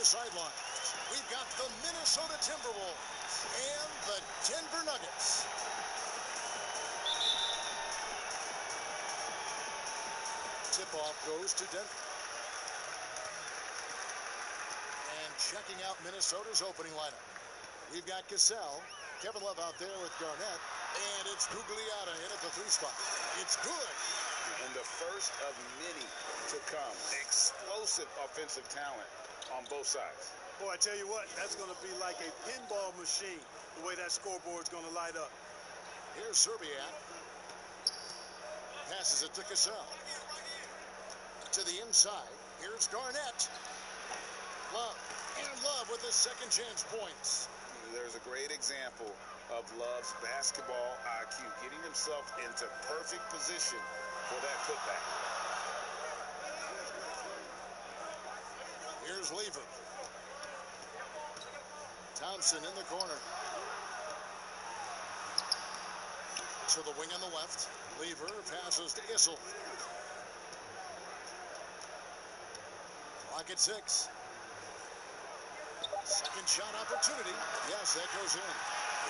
sidelines, we've got the Minnesota Timberwolves and the Denver Nuggets. Tip-off goes to Denver. And checking out Minnesota's opening lineup, we've got Cassell, Kevin Love out there with Garnett, and it's Gugliotta in at the 3 spot. It's good. And the first of many to come. Explosive offensive talent on both sides. Boy, I tell you what, that's going to be like a pinball machine, the way that scoreboard's going to light up. Here's Serbiak. Passes it to Cassell. To the inside. Here's Garnett. Love. And Love with his second chance points. There's a great example of Love's basketball IQ, getting himself into perfect position for that putback. Here's Lever. Thompson in the corner. To the wing on the left. Lever passes to Issel. Clock at 6. Second shot opportunity. Yes, that goes in.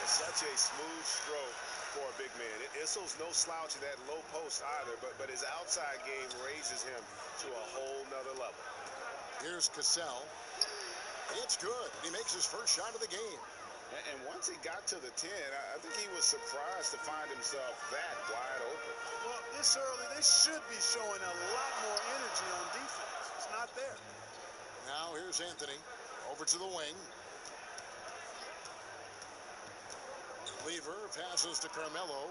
It's such a smooth stroke for a big man. Issel's no slouch at that low post either, but his outside game raises him to a whole nother level. Here's Cassell. It's good. He makes his first shot of the game. And once he got to the 10, I think he was surprised to find himself that wide open. Well, this early, they should be showing a lot more energy on defense. It's not there. Now here's Anthony. Over to the wing. Lever passes to Carmelo.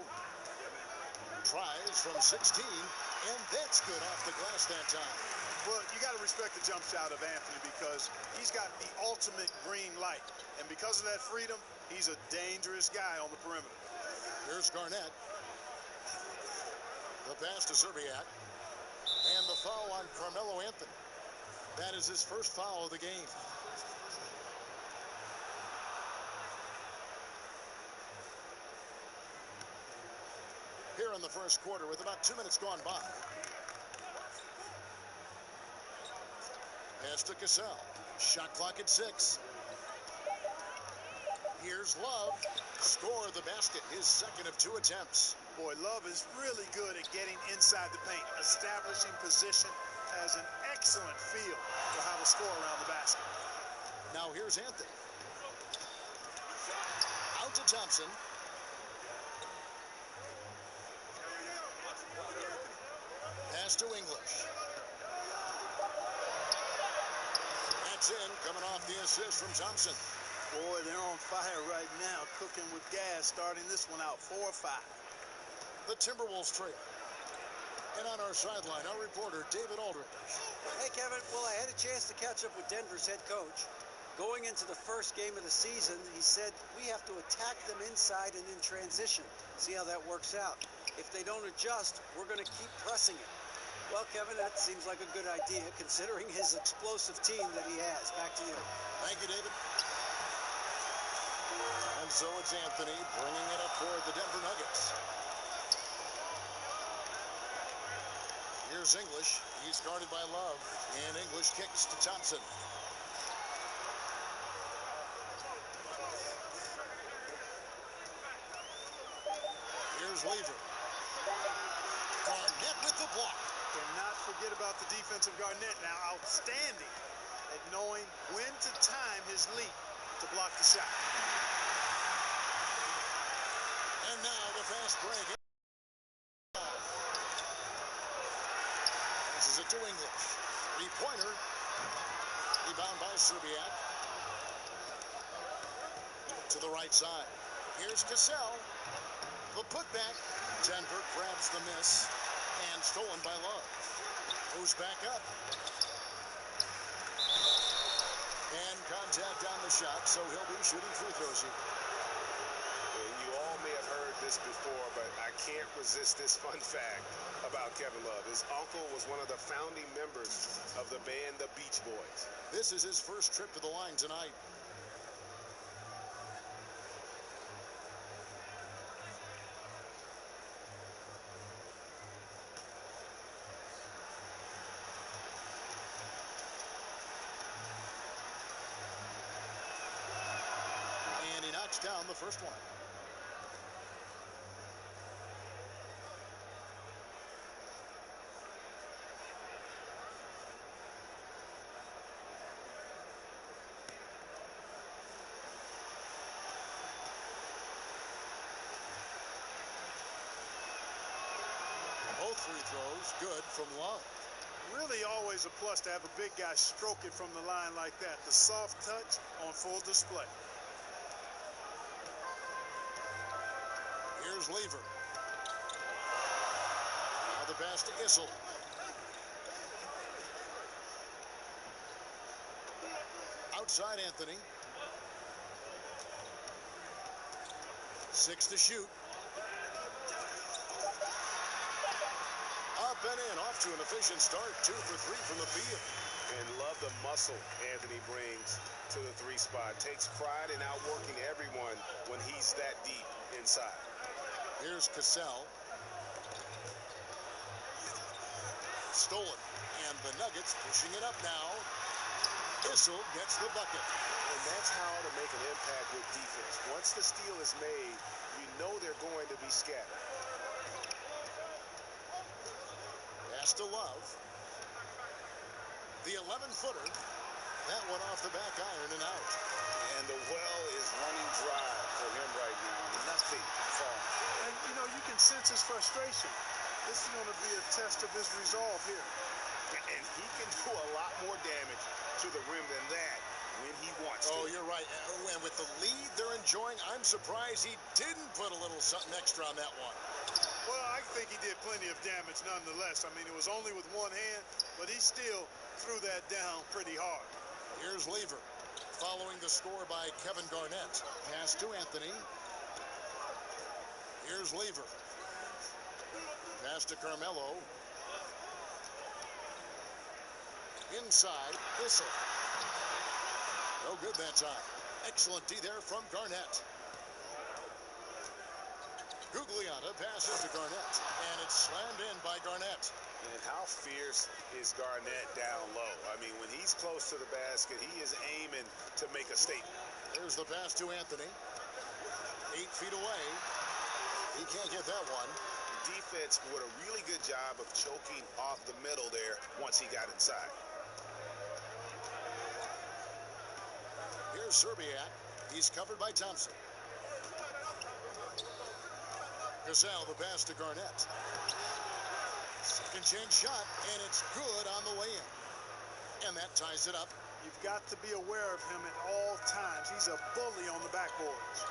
Tries from 16, and that's good off the glass that time. Well, you got to respect the jump shot of Anthony because he's got the ultimate green light. And because of that freedom, he's a dangerous guy on the perimeter. Here's Garnett. The pass to Serbiak. And the foul on Carmelo Anthony. That is his first foul of the game. Here in the first quarter with about 2 minutes gone by. Pass to Cassell. Shot clock at 6. Here's Love. Score the basket, his second of 2 attempts. Boy, Love is really good at getting inside the paint, establishing position, has an excellent feel for how to score around the basket. Now here's Anthony. Out to Thompson. Pass to English. That's in, coming off the assist from Thompson. Boy, they're on fire right now, cooking with gas, starting this one out 4-5. The Timberwolves trail. And on our sideline, our reporter, David Aldridge. Hey, Kevin. Well, I had a chance to catch up with Denver's head coach. Going into the first game of the season, he said, we have to attack them inside and in transition. See how that works out. If they don't adjust, we're going to keep pressing it. Well, Kevin, that seems like a good idea, considering his explosive team that he has. Back to you. Thank you, David. And so it's Anthony bringing it up for the Denver Nuggets. Here's English. He's guarded by Love. And English kicks to Thompson. Here's Lever. Garnett with the block. Cannot forget about the defensive Garnett now. Outstanding at knowing when to time his leap to block the shot. And now the fast break. Passes it to English. Three-pointer. Rebound by Serbiak. To the right side. Here's Cassell. The putback. Denver grabs the miss. And stolen by Love. Moves back up. And contact on the shot, so he'll be shooting free throws here. You all may have heard this before, but I can't resist this fun fact about Kevin Love. His uncle was one of the founding members of the band The Beach Boys. This is his first trip to the line tonight. knocks down the first one. Both free throws good from Love. Really always a plus to have a big guy stroke it from the line like that. The soft touch on full display. Here's Lever. Now the pass to Issel. Outside Anthony. 6 to shoot. Up and in, off to an efficient start. 2 for 3 from the field. And love the muscle Anthony brings to the three spot. Takes pride in outworking everyone when he's that deep inside. Here's Cassell. Stolen. And the Nuggets pushing it up now. Issel gets the bucket. And that's how to make an impact with defense. Once the steal is made, you know they're going to be scattered. Pass to Love. The 11-footer. That one off the back iron and out. And the well is running dry for him right now. Nothing falling. And, you know, you can sense his frustration. This is going to be a test of his resolve here. And he can do a lot more damage to the rim than that when he wants to. Oh, you're right. And with the lead they're enjoying, I'm surprised he didn't put a little something extra on that one. Well, I think he did plenty of damage nonetheless. I mean, it was only with one hand, but he still threw that down pretty hard. Here's Lever. Following the score by Kevin Garnett. Pass to Anthony. Here's Lever. Pass to Carmelo. Inside, Issel. No good that time. Excellent D there from Garnett. Gugliotta passes to Garnett, and it's slammed in by Garnett. And how fierce is Garnett down low? I mean, when he's close to the basket, he is aiming to make a statement. There's the pass to Anthony. 8 feet away. He can't get that one. Defense did a really good job of choking off the middle there once he got inside. Here's Serbiak. He's covered by Thompson. Cassell, the pass to Garnett. Second chance shot, and it's good on the way in. And that ties it up. You've got to be aware of him at all times. He's a bully on the backboards.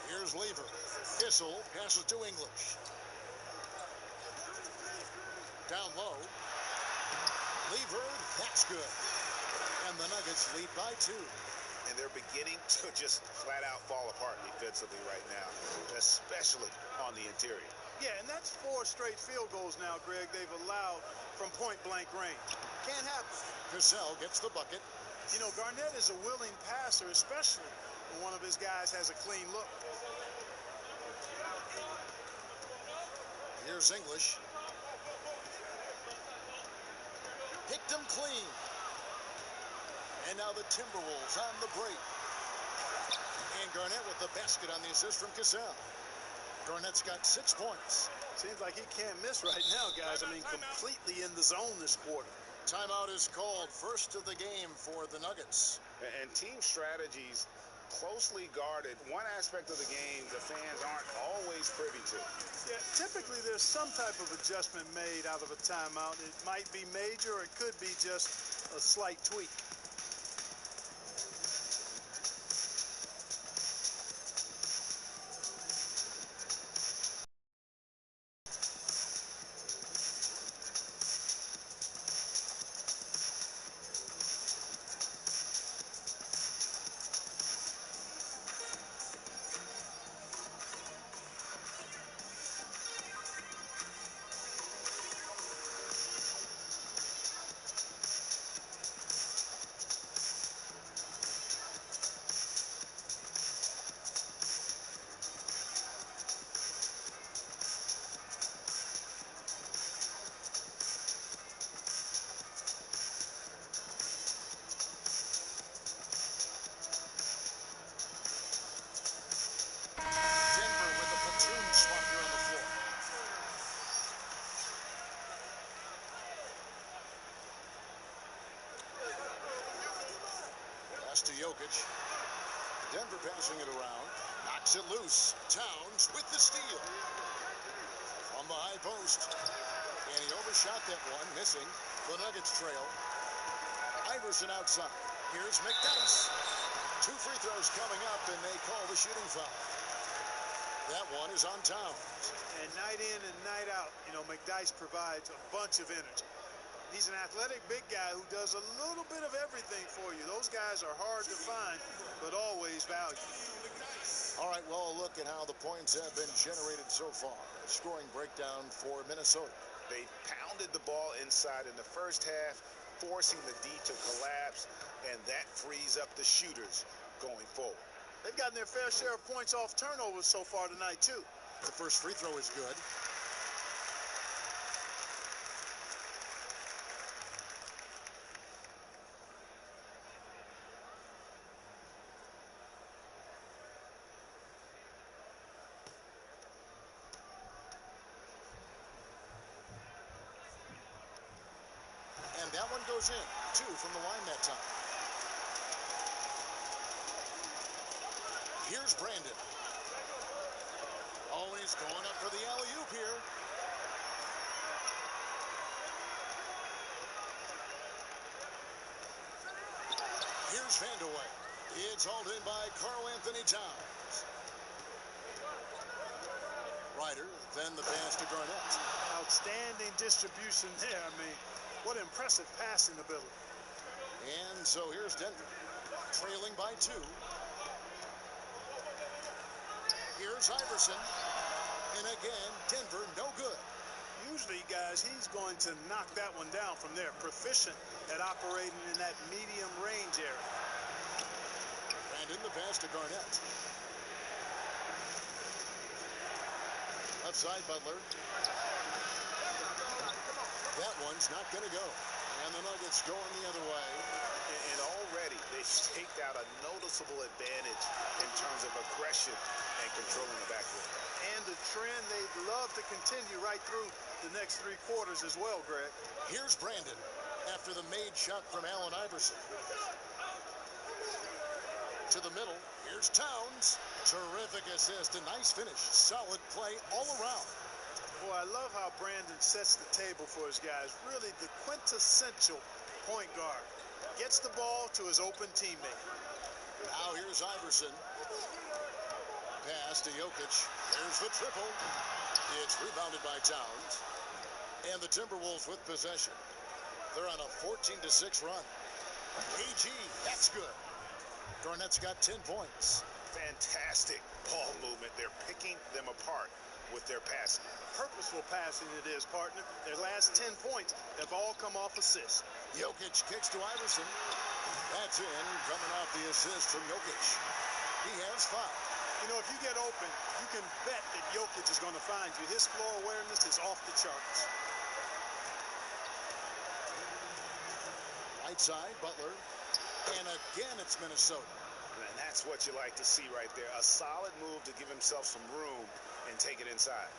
Here's Lever. Issel passes to English. Down low. Lever, that's good. And the Nuggets lead by 2. And they're beginning to just flat out fall apart defensively right now, especially on the interior. Yeah, and that's 4 straight field goals now, Greg, they've allowed from point-blank range. Can't happen. Cassell gets the bucket. You know, Garnett is a willing passer, especially when one of his guys has a clean look. Here's English. Picked him clean. And now the Timberwolves on the break. And Garnett with the basket on the assist from Cassell. Garnett's got 6 points. Seems like he can't miss right now, guys. I mean, completely in the zone this quarter. Timeout is called. First of the game for the Nuggets. And team strategies closely guarded. One aspect of the game the fans aren't always privy to. Yeah, typically there's some type of adjustment made out of a timeout. It might be major, or it could be just a slight tweak. Pass to Jokic. Denver passing it around. Knocks it loose. Towns with the steal. On the high post. And he overshot that one, missing. The Nuggets trail. Iverson outside. Here's McDyess. 2 free throws coming up, and they call the shooting foul. That one is on Towns. And night in and night out, you know, McDyess provides a bunch of energy. He's an athletic big guy who does a little bit of everything for you. Those guys are hard to find, but always valued. All right, well, a look at how the points have been generated so far. Scoring breakdown for Minnesota. They pounded the ball inside in the first half, forcing the D to collapse, and that frees up the shooters going forward. They've gotten their fair share of points off turnovers so far tonight, too. The first free throw is good. And that one goes in. 2 from the line that time. Here's Brandon. Oh, he's going up for the alley-oop here. Here's Vandeweghe. It's hauled in by Karl-Anthony Towns. Ryder, then the pass to Garnett. Outstanding distribution there. I mean, what impressive passing ability. And so here's Denver, trailing by 2. Here's Iverson. And again, Denver no good. Usually, guys, he's going to knock that one down from there. Proficient at operating in that medium range area. Brandon, the pass to Garnett. Left side, Butler. That one's not going to go. And the Nuggets going the other way. And already they've staked out a noticeable advantage in terms of aggression and controlling the backcourt. And the trend they'd love to continue right through the next 3 quarters as well, Greg. Here's Brandon after the made shot from Allen Iverson. To the middle, here's Towns. Terrific assist, a nice finish. Solid play all around. Boy, I love how Brandon sets the table for his guys. Really the quintessential point guard. Gets the ball to his open teammate. Now here's Iverson. Pass to Jokic. There's the triple. It's rebounded by Towns. And the Timberwolves with possession. They're on a 14-6 run. AG, that's good. Garnett's got 10 points. Fantastic ball movement. They're picking them apart with their passing. Purposeful passing it is, partner. Their last 10 points have all come off assists. Jokic kicks to Iverson. That's in, coming off the assist from Jokic. He has 5. You know, if you get open, you can bet that Jokic is going to find you. His floor awareness is off the charts. Right side, Butler. And again, it's Minnesota. And that's what you like to see right there. A solid move to give himself some room and take it inside.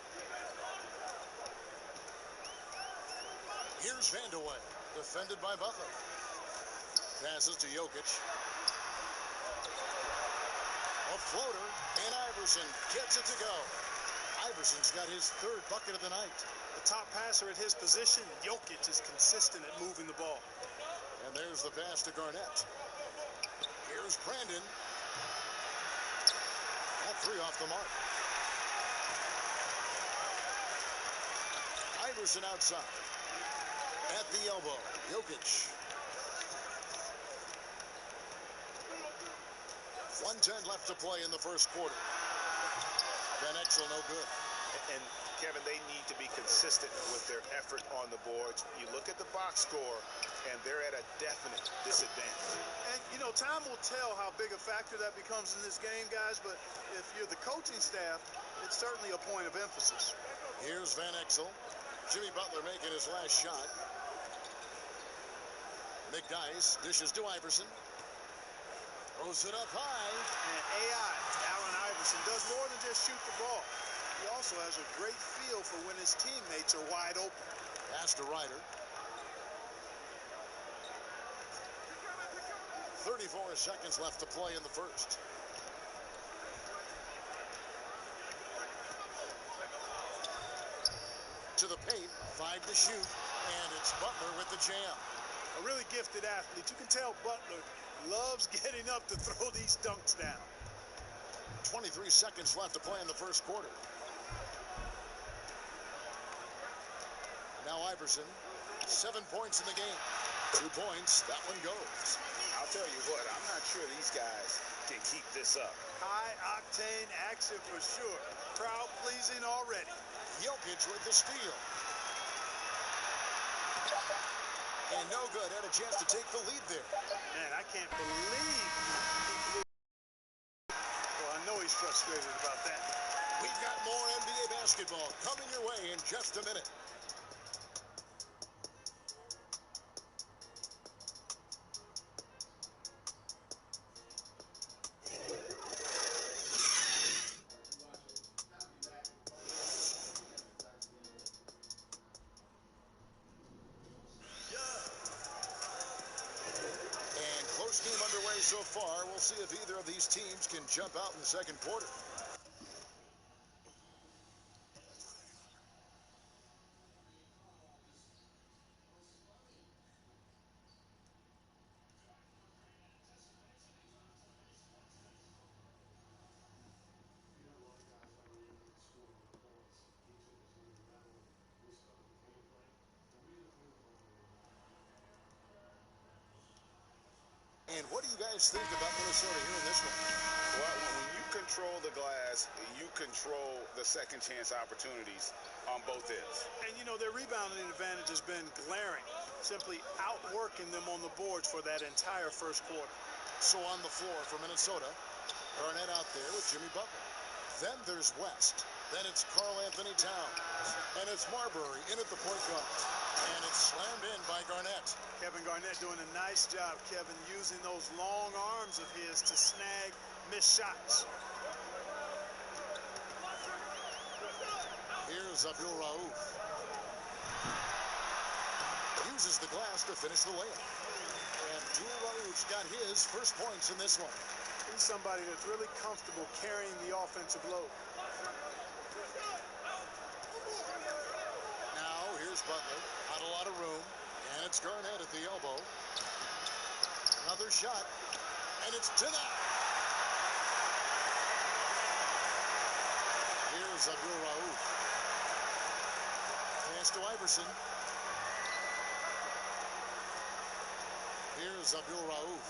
Here's Vandeweghe, defended by Butler. Passes to Jokic. A floater, and Iverson gets it to go. Iverson's got his 3rd bucket of the night. The top passer at his position, Jokic, is consistent at moving the ball. And there's the pass to Garnett. Here's Brandon. All 3 off the mark. Iverson outside. At the elbow, Jokic. 1:10 left to play in the first quarter. Van Exel no good. And Kevin, they need to be consistent with their effort on the boards. You look at the box score, and they're at a definite disadvantage. And, you know, time will tell how big a factor that becomes in this game, guys, but if you're the coaching staff, it's certainly a point of emphasis. Here's Van Exel. Jimmy Butler making his last shot. McDyess dishes to Iverson. Throws it up high. And AI, Allen Iverson, does more than just shoot the ball. He also has a great feel for when his teammates are wide open. Pass to Ryder. 30 34 seconds left to play in the first. To the paint, 5 to shoot, and it's Butler with the jam. A really gifted athlete. You can tell Butler loves getting up to throw these dunks down. 23 seconds left to play in the first quarter. Now Iverson, 7 points in the game. 2 points, that one goes. I'll tell you what, I'm not sure these guys can keep this up. High-octane action for sure. Crowd-pleasing already. Jokic with the steal. And no good, had a chance to take the lead there. Man, I can't believe he blew. Well, I know he's frustrated about that. We've got more NBA basketball coming your way in just a minute. Game underway so far. We'll see if either of these teams can jump out in the second quarter. And what do you guys think about Minnesota here in this one? Well, when you control the glass, you control the second chance opportunities on both ends. And, you know, their rebounding advantage has been glaring, simply outworking them on the boards for that entire first quarter. So on the floor for Minnesota, Garnett out there with Jimmy Butler. Then there's West. Then it's Karl-Anthony Towns. And it's Marbury in at the point guard. And it's slammed in by Garnett. Kevin Garnett doing a nice job, Kevin, using those long arms of his to snag missed shots. Here's Abdul Rauf. Uses the glass to finish the layup. Abdul Rauf's got his first points in this one. He's somebody that's really comfortable carrying the offensive load. Now, here's Butler. Not a lot of room. And it's Garnett at the elbow. Another shot. And it's to that. Here's Abdul Rauf. Pass to Iverson. Here's Abdul Rauf.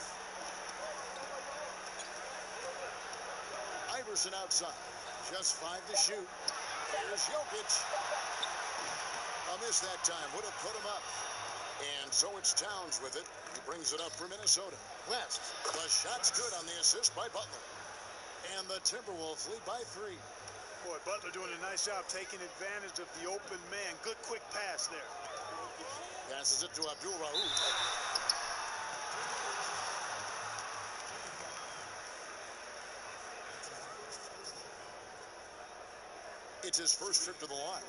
Iverson outside. Just 5 to shoot. Here's Jokic. A miss that time. Would have put him up. And so it's Towns with it. He brings it up for Minnesota. West. The shot's good on the assist by Butler. And the Timberwolves lead by 3. Boy, Butler doing a nice job taking advantage of the open man. Good quick pass there. Passes it to Abdul Rauf. It's his first trip to the line.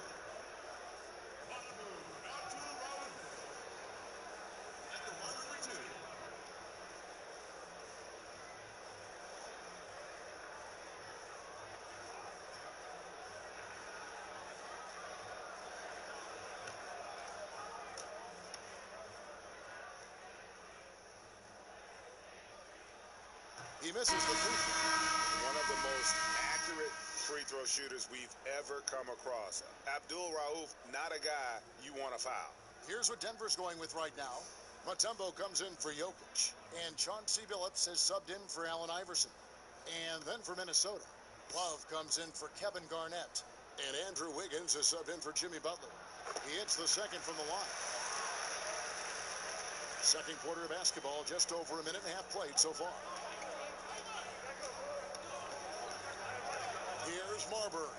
He misses the free throw. One of the most accurate free throw shooters we've ever come across. Abdul Rauf, not a guy you want to foul. Here's what Denver's going with right now. Mutombo comes in for Jokic. And Chauncey Billups has subbed in for Allen Iverson. And then for Minnesota, Love comes in for Kevin Garnett. And Andrew Wiggins has subbed in for Jimmy Butler. He hits the second from the line. Second quarter of basketball, just over a minute and a half played so far. Here's Marbury.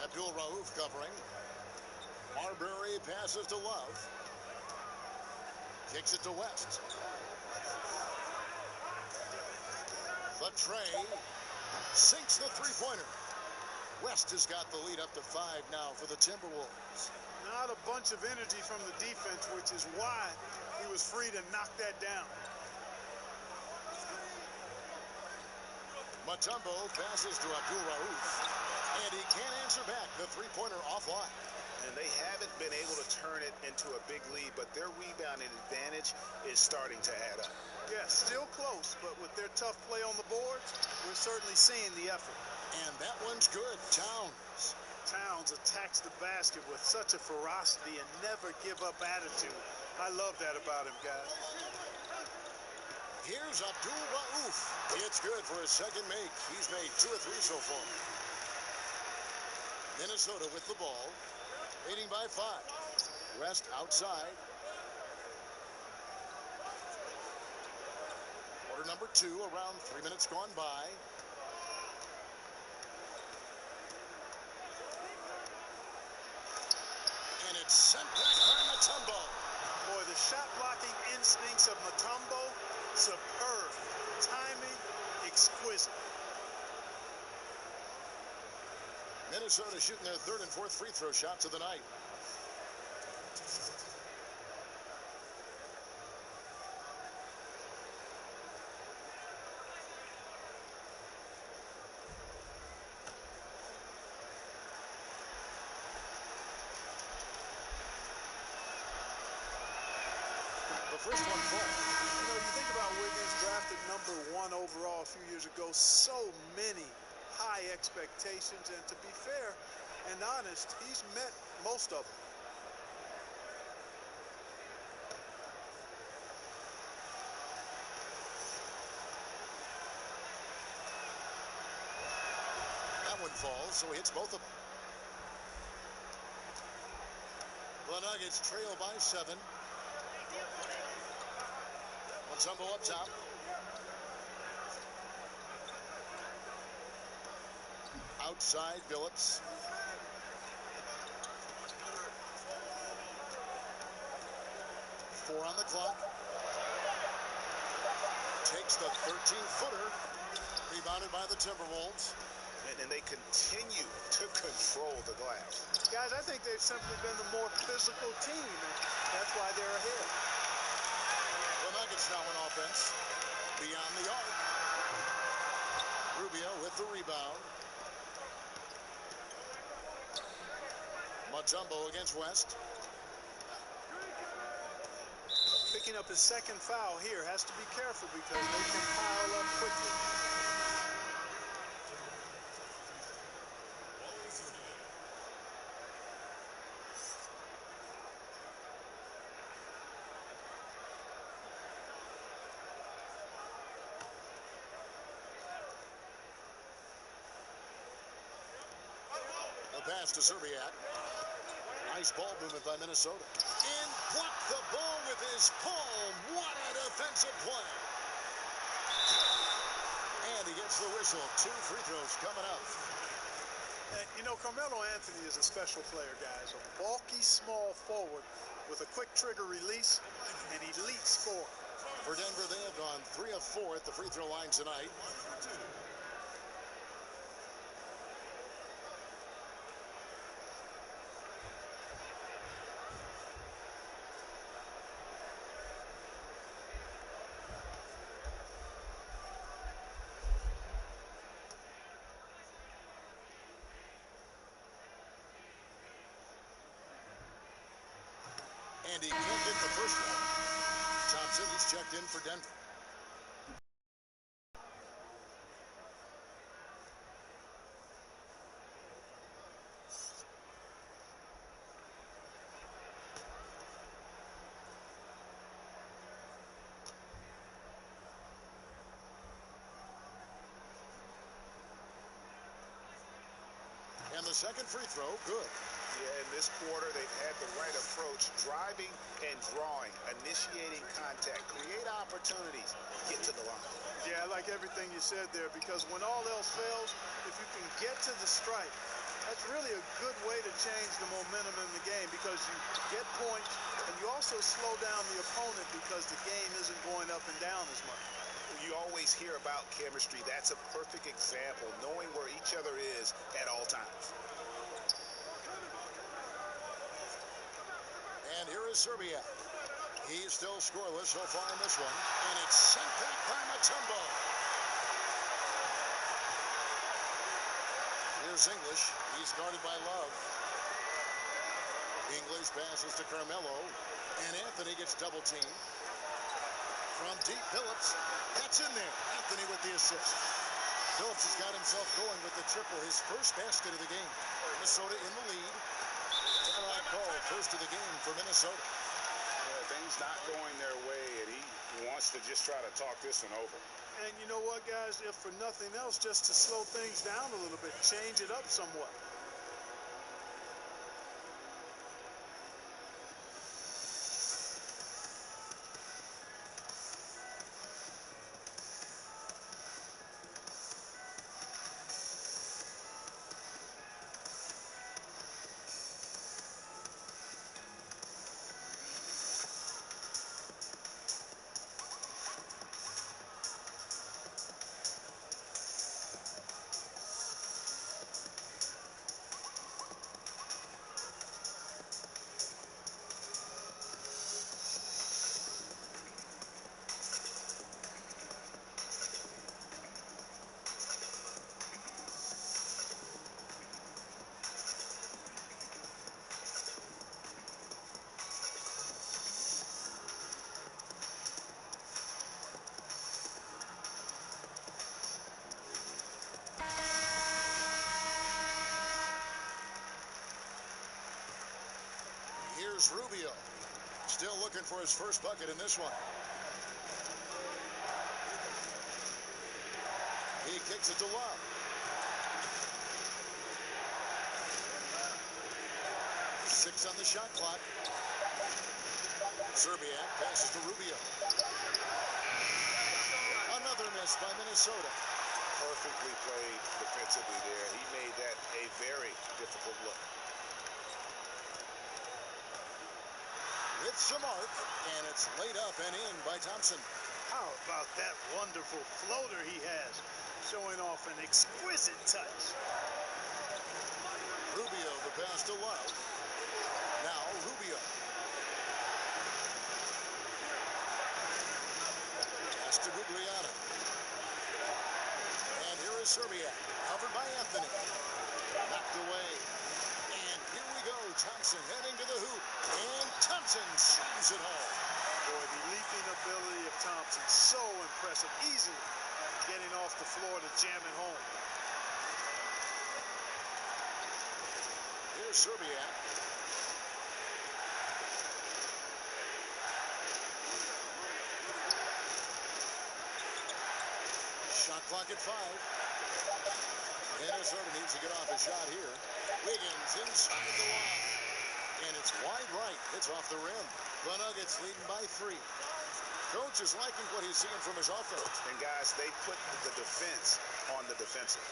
Abdul Rauf covering. Marbury passes to Love. Kicks it to West. The tray sinks the three-pointer. West has got the lead up to 5 now for the Timberwolves. Not a bunch of energy from the defense, which is why he was free to knock that down. Mutombo passes to Abdul Rauf, and he can't answer back. The three-pointer offline. And they haven't been able to turn it into a big lead, but their rebounding advantage is starting to add up. Yeah, still close, but with their tough play on the boards, we're certainly seeing the effort. And that one's good. Towns. Towns attacks the basket with such a ferocity and never give up attitude. I love that about him, guys. Here's Abdul Rauf. It's good for his second make. He's made 2 or 3 so far. Minnesota with the ball, leading by 5. West outside. Quarter number 2, around 3 minutes gone by. And it's sent back by Mutombo. Boy, the shot blocking instincts of Mutombo, superb. Timing, exquisite. Minnesota shooting their 3rd and 4th free throw shots of the night. The first one falls. You know, you think about Wiggins, drafted number 1 overall a few years ago. So many high expectations, and to be fair and honest, he's met most of them. That one falls, so he hits both of them. The Nuggets trail by 7. Mutombo up top. Outside, Billups. Four on the clock. Takes the 13-footer. Rebounded by the Timberwolves. And they continue to control the glass. Guys, I think they've simply been the more physical team, and that's why they're ahead. The Nuggets now on offense. Beyond the arc. Rubio with the rebound. Mutombo against West. Picking up his second foul here. Has to be careful because they can pile up quickly. The pass to Zerbiak. Nice ball movement by Minnesota. And blocked the ball with his palm. What a defensive play. And he gets the whistle. 2 free throws coming up. And, you know, Carmelo Anthony is a special player, guys. A bulky, small forward with a quick trigger release, and elite scorer. For Denver, they have gone 3 of 4 at the free throw line tonight. And he can't get the first one. Thompson, he's checked in for Denver. And the second free throw, good. Yeah, in this quarter, they've had the right approach, driving and drawing, initiating contact, create opportunities, get to the line. Yeah, I like everything you said there, because when all else fails, if you can get to the stripe, that's really a good way to change the momentum in the game, because you get points and you also slow down the opponent because the game isn't going up and down as much. You always hear about chemistry. That's a perfect example, knowing where each other is at all times. And here is Zerbiak. He's still scoreless so far in this one. And it's sent back by Mutombo. Here's English. He's guarded by Love. English passes to Carmelo. And Anthony gets double teamed. From deep, Phillips. That's in there. Anthony with the assist. Phillips has got himself going with the triple. His first basket of the game. Minnesota in the lead. Timeout call. First of the game for Minnesota. Yeah, things not going their way, and he wants to just try to talk this one over. And you know what, guys? If for nothing else, just to slow things down a little bit, change it up somewhat. Here's Rubio. Still looking for his first bucket in this one. He kicks it to Love. Six on the shot clock. Serbiak passes to Rubio. Another miss by Minnesota. Perfectly played defensively there. He made that a very difficult look. With some arc, and it's laid up and in by Thompson. How about that wonderful floater he has, showing off an exquisite touch. Rubio, the pass to Love. Now Rubio. Pass to Gugliotta. And here is Serbiak, covered by Anthony. Knocked away. And here we go. Thompson heading to the hoop. And Thompson slams it home. Boy, the leaping ability of Thompson, so impressive. Easily getting off the floor to jam it home. Here's Serbiak. Shot clock at 5. Minnesota needs to get off a shot here. Wiggins inside the line. And it's wide right. It's off the rim. The Nuggets leading by 3. Coach is liking what he's seeing from his offense. And guys, they put the defense on the defensive.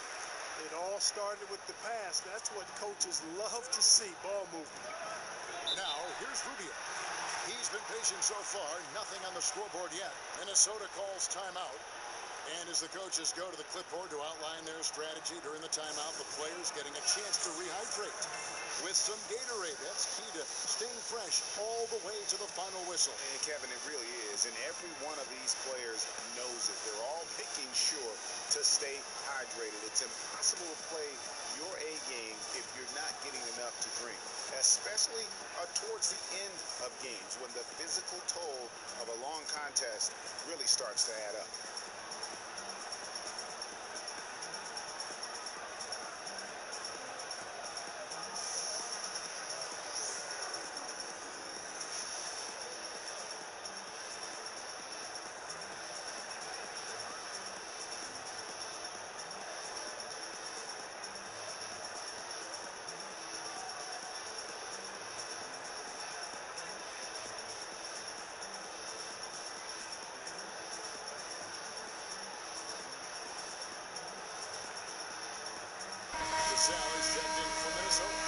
It all started with the pass. That's what coaches love to see, ball movement. Now, here's Rubio. He's been patient so far. Nothing on the scoreboard yet. Minnesota calls timeout. And as the coaches go to the clipboard to outline their strategy during the timeout, the players getting a chance to rehydrate with some Gatorade. That's key to staying fresh all the way to the final whistle. And Kevin, it really is. And every one of these players knows it. They're all making sure to stay hydrated. It's impossible to play your A game if you're not getting enough to drink, especially towards the end of games when the physical toll of a long contest really starts to add up. Sal is checked in for Minnesota.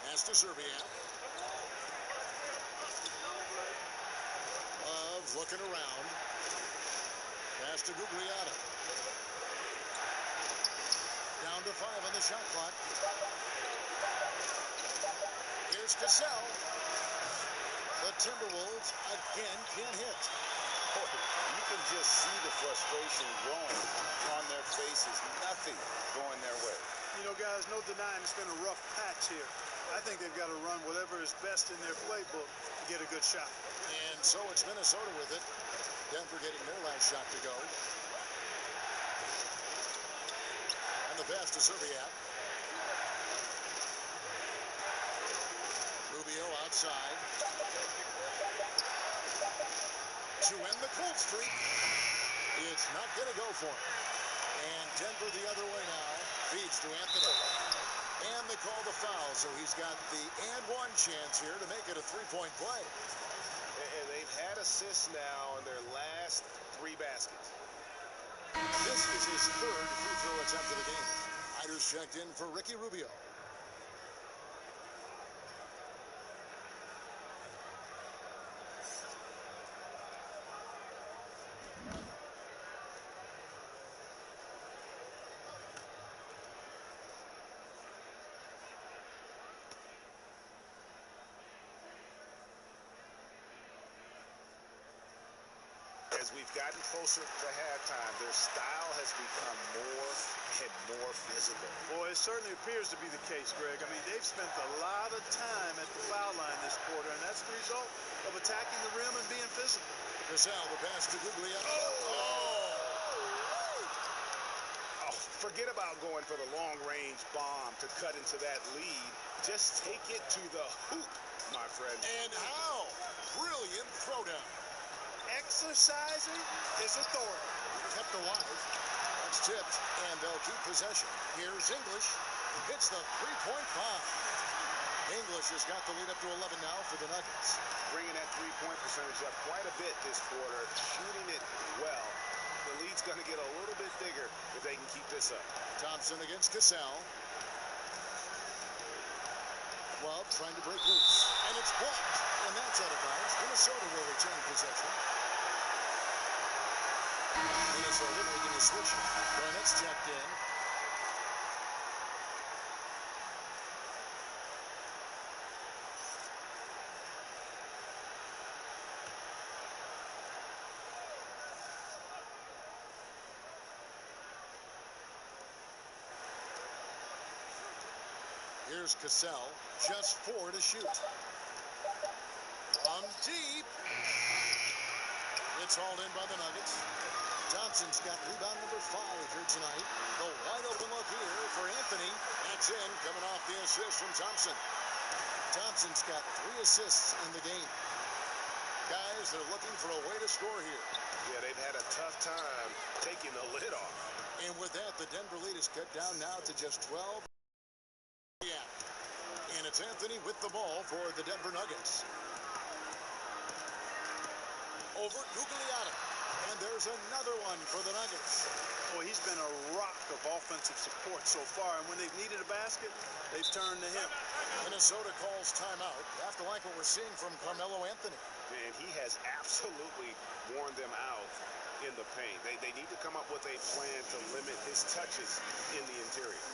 Pass to Serbiak. Love looking around. Pass to Gugliotta. Down to 5 on the shot clock. Here's Cassell. The Timberwolves again can't hit. You can just see the frustration growing on their faces. Nothing going their way. You know, guys, no denying it's been a rough patch here. I think they've got to run whatever is best in their playbook to get a good shot. And so it's Minnesota with it. Denver getting their last shot to go. And the pass to Zerbiak. Rubio outside. To end the cold streak. It's not going to go for him. And Denver the other way now. Feeds to Anthony. And they call the foul, so he's got the and one chance here to make it a three-point play. And they've had assists now in their last 3 baskets. This is his third free throw attempt of the game. Iders checked in for Ricky Rubio. As we've gotten closer to halftime, their style has become more and more physical. Boy, it certainly appears to be the case, Greg. I mean, they've spent a lot of time at the foul line this quarter, and that's the result of attacking the rim and being physical. Cassell, the pass to Gugliotta. Forget about going for the long-range bomb to cut into that lead. Just take it to the hoop, my friend. And how? Brilliant throwdown. Exercising is authority. Kept alive. That's tipped, and they'll keep possession. Here's English. Hits the three-point bomb. English has got the lead up to 11 now for the Nuggets. Bringing that three-point percentage up quite a bit this quarter, shooting it well. The lead's going to get a little bit bigger if they can keep this up. Thompson against Cassell. Love trying to break loose. And it's blocked. And that's out of bounds. Minnesota will retain possession. Minnesota making a switch. Garnett's checked in. Here's Cassell, just 4 to shoot. From deep. It's hauled in by the Nuggets. Thompson's got rebound number 5 here tonight. The wide open look here for Anthony. That's in, coming off the assist from Thompson. Thompson's got 3 assists in the game. Guys, they're looking for a way to score here. Yeah, they've had a tough time taking the lid off. And with that, the Denver lead is cut down now to just 12. Yeah. And it's Anthony with the ball for the Denver Nuggets. Over Gugliotta. And there's another one for the Nuggets. Boy, he's been a rock of offensive support so far, and when they've needed a basket, they've turned to him. Minnesota calls timeout. You have to like what we're seeing from Carmelo Anthony. And he has absolutely worn them out in the paint. They need to come up with a plan to limit his touches in the interior.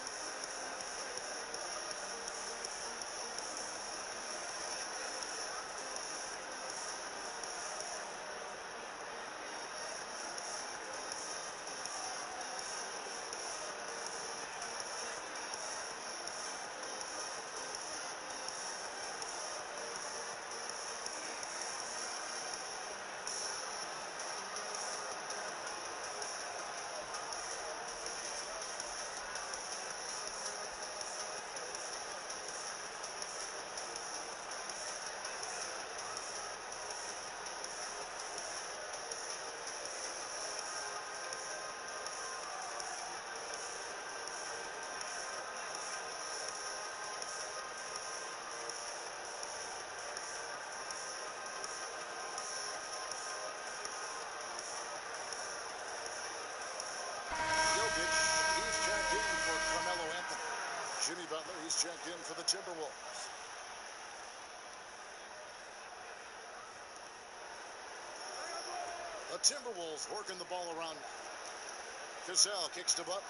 He's checked in for Carmelo Anthony. Jimmy Butler, he's checked in for the Timberwolves. The Timberwolves working the ball around now. Cassell kicks to Butler.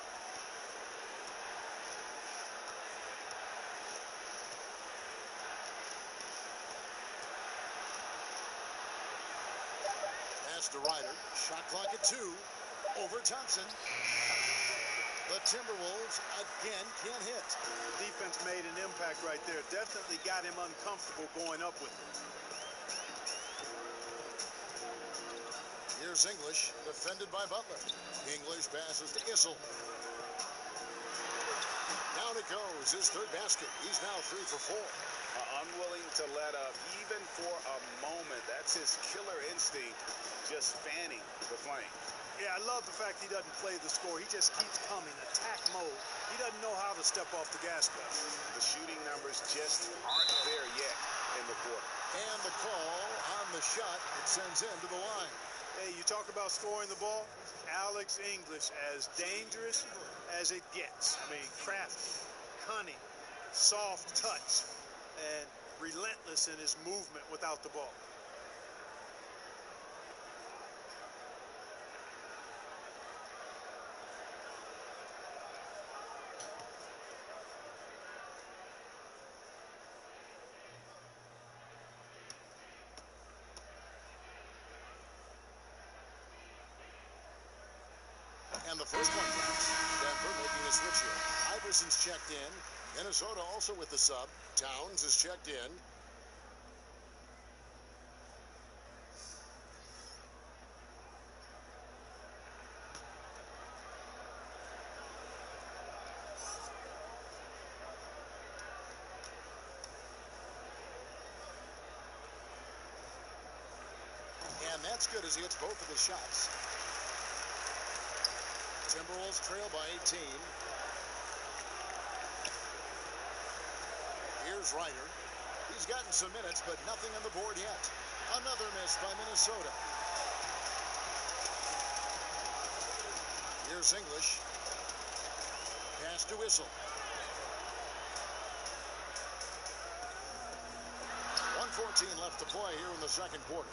to Ryder. Shot clock at 2. Over Thompson. The Timberwolves again can't hit. Defense made an impact right there. Definitely got him uncomfortable going up with it. Here's English, defended by Butler. English passes to Issel. Down it goes, his third basket. He's now 3 for 4. Unwilling to let up even for a moment. That's his killer instinct, just fanning the flame. Yeah, I love the fact he doesn't play the score. He just keeps coming, attack mode. He doesn't know how to step off the gas pedal. The shooting numbers just aren't there yet in the quarter. And the call on the shot, it sends him to the line. Hey, you talk about scoring the ball, Alex English, as dangerous as it gets. I mean, crafty, cunning, soft touch, and relentless in his movement without the ball. And the first one counts. Denver making a switch here. Iverson's checked in. Minnesota also with the sub. Towns is checked in. And that's good as he hits both of his shots. Timberwolves trail by 18. Here's Ryder. He's gotten some minutes, but nothing on the board yet. Another miss by Minnesota. Here's English. Pass to Issel. 1:14 left to play here in the second quarter.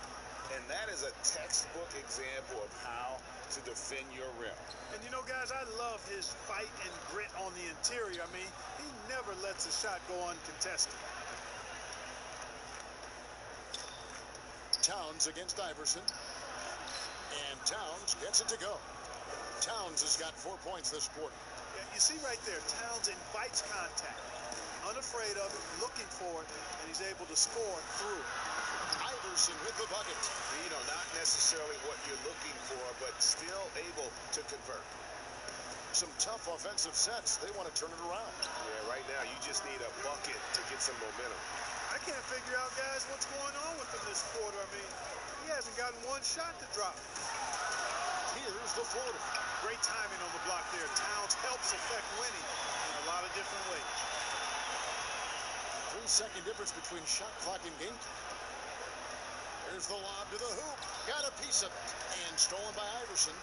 And that is a textbook example of how to defend your rim. And you know, guys, I love his fight and grit on the interior. I mean, he never lets a shot go uncontested. Towns against Iverson. And Towns gets it to go. Towns has got 4 points this quarter. Yeah, you see right there, Towns invites contact. Unafraid of it, looking for it, and he's able to score through. Iverson with the bucket. You know, not necessarily what you're looking for, but still able to convert. Some tough offensive sets. They want to turn it around. Yeah, right now you just need a bucket to get some momentum. I can't figure out, guys, what's going on with him this quarter. I mean, he hasn't gotten one shot to drop. Here's the floater. Great timing on the block there. Towns helps affect winning in a lot of different ways. 3-second difference between shot clock and game time. There's the lob to the hoop. Got a piece of it. And stolen by Iverson.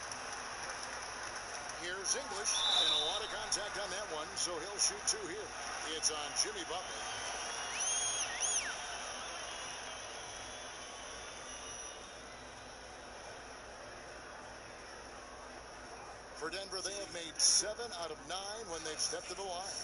Here's English. And a lot of contact on that one, so he'll shoot 2 here. It's on Jimmy Butler. For Denver, they have made 7 out of 9 when they've stepped to the line.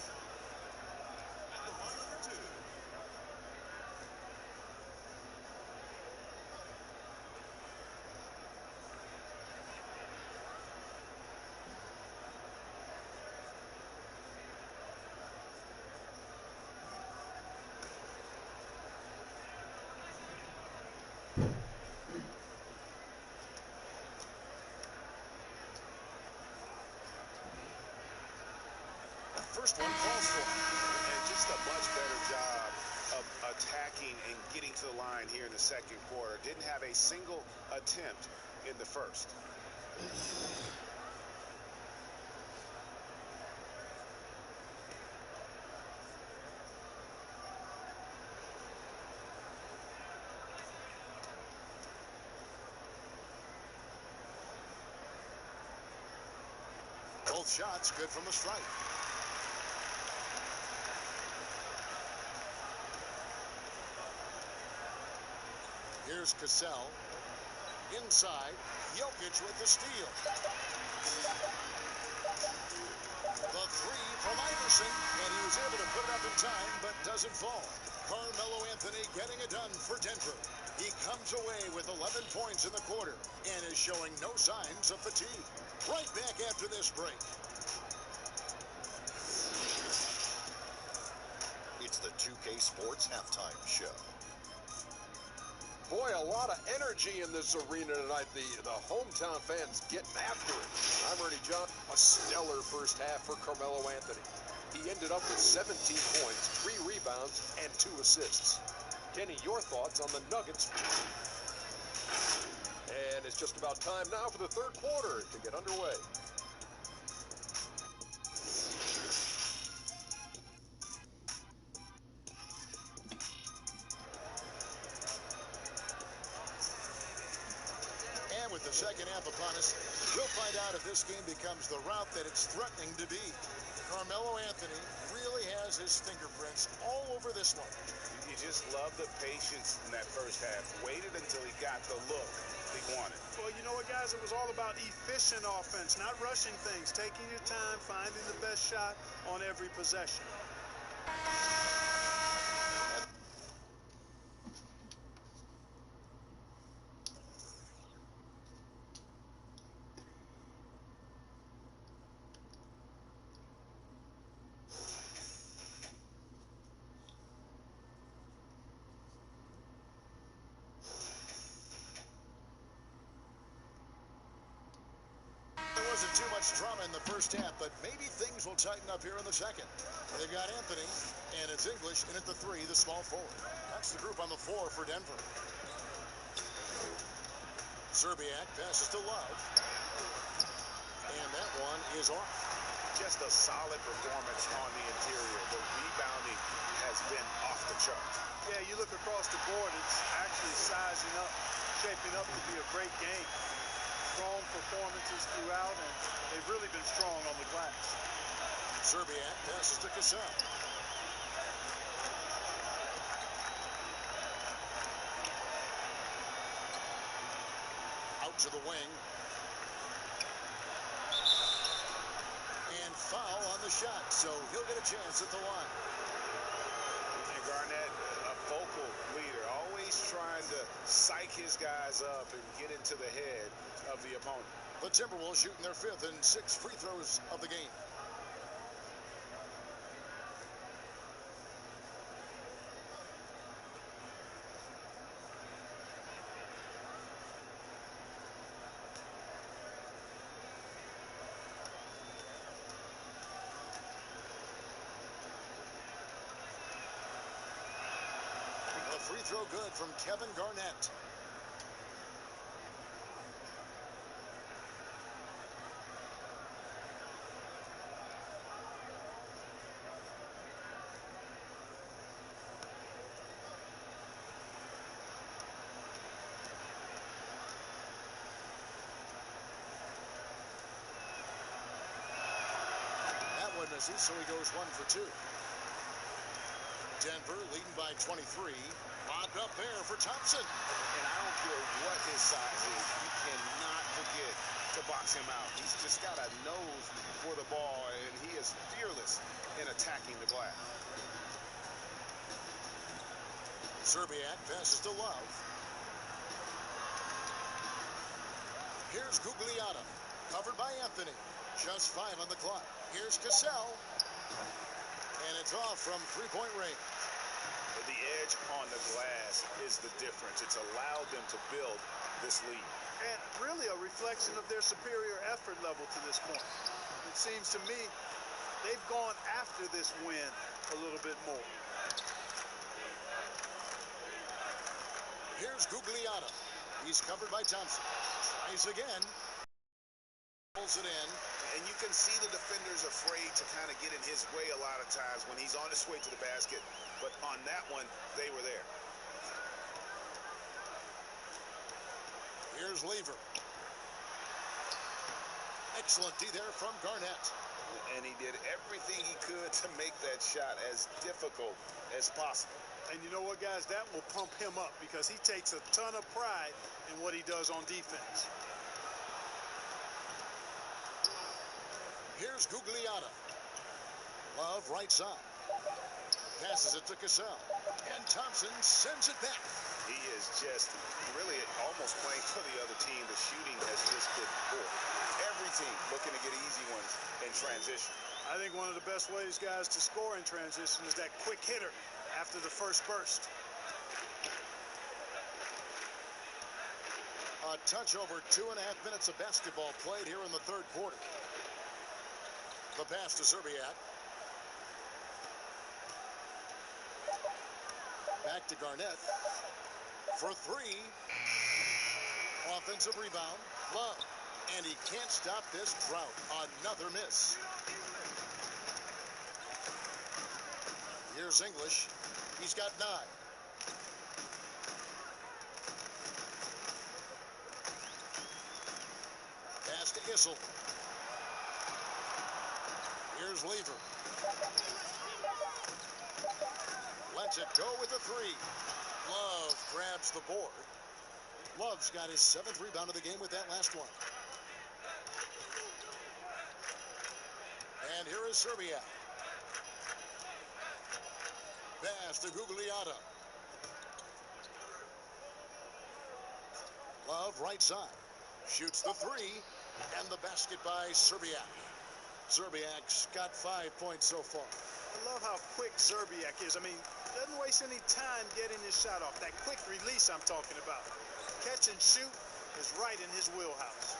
First one falls for him. And just a much better job of attacking and getting to the line here in the second quarter. Didn't have a single attempt in the first. Both shots good from the stripe. Here's Cassell. Inside, Jokic with the steal. The 3 from Iverson, and he was able to put it up in time, but doesn't fall. Carmelo Anthony getting it done for Denver. He comes away with 11 points in the quarter and is showing no signs of fatigue. Right back after this break. It's the 2K Sports Halftime Show. Boy, a lot of energy in this arena tonight. The hometown fans getting after it. I'm Ernie John. A stellar first half for Carmelo Anthony. He ended up with 17 points, 3 rebounds, and 2 assists. Kenny, your thoughts on the Nuggets? And it's just about time now for the third quarter to get underway. And with the second half upon us, we'll find out if this game becomes the route that it's threatening to be. Carmelo Anthony really has his fingerprints all over this one. You just love the patience in that first half. Waited until he got the look he wanted. Well, you know what, guys? It was all about efficient offense, not rushing things, taking your time, finding the best shot on every possession. There wasn't too much drama in the first half, but maybe things will tighten up here in the second. They've got Anthony, and it's English in at the 3, the small forward. That's the group on the floor for Denver. Zerbiak passes to Love. And that one is off. Just a solid performance on the interior. The rebounding has been off the charts. Yeah, you look across the board, it's actually sizing up, shaping up to be a great game. Strong performances throughout, and they've really been strong on the glass. Zerbiak passes to Cassell. Out to the wing. And foul on the shot, so he'll get a chance at the line. And Garnett, a vocal leader, always trying to psych his guys up and get into the head of the opponent. The Timberwolves shooting their 5th and 6th free throws of the game. A free throw good from Kevin Garnett. So he goes 1 for 2. Denver leading by 23. Lobbed up there for Thompson. And I don't care what his size is, you cannot forget to box him out. He's just got a nose for the ball, and he is fearless in attacking the glass. Zerbiak passes to Love. Here's Gugliotta, covered by Anthony. Just 5 on the clock. Here's Cassell. And it's off from three-point range. The edge on the glass is the difference. It's allowed them to build this lead. And really a reflection of their superior effort level to this point. It seems to me they've gone after this win a little bit more. Here's Gugliotta. He's covered by Thompson. Tries again. Pulls it in. And you can see the defenders afraid to kind of get in his way a lot of times when he's on his way to the basket. But on that one, they were there. Here's Lever. Excellent D there from Garnett. And he did everything he could to make that shot as difficult as possible. And you know what, guys? That will pump him up because he takes a ton of pride in what he does on defense. Here's Gugliotta. Love right side. Passes it to Cassell. And Thompson sends it back. He is just really almost playing for the other team. The shooting has just been poor. Every team looking to get easy ones in transition. I think one of the best ways, guys, to score in transition is that quick hitter after the first burst. A touch over 2.5 minutes of basketball played here in the third quarter. The pass to Szczerbiak. Back to Garnett. For three. Offensive rebound. Love. And he can't stop this drought. Another miss. Here's English. He's got 9. Pass to Issel. Here's Lever. Lets it go with the 3. Love grabs the board. Love's got his 7th rebound of the game with that last one. And here is Szczerbiak. Pass to Gugliotta. Love right side. Shoots the 3. And the basket by Szczerbiak. Szczerbiak's got 5 points so far. I love how quick Szczerbiak is. I mean, doesn't waste any time getting his shot off. That quick release I'm talking about. Catch and shoot is right in his wheelhouse.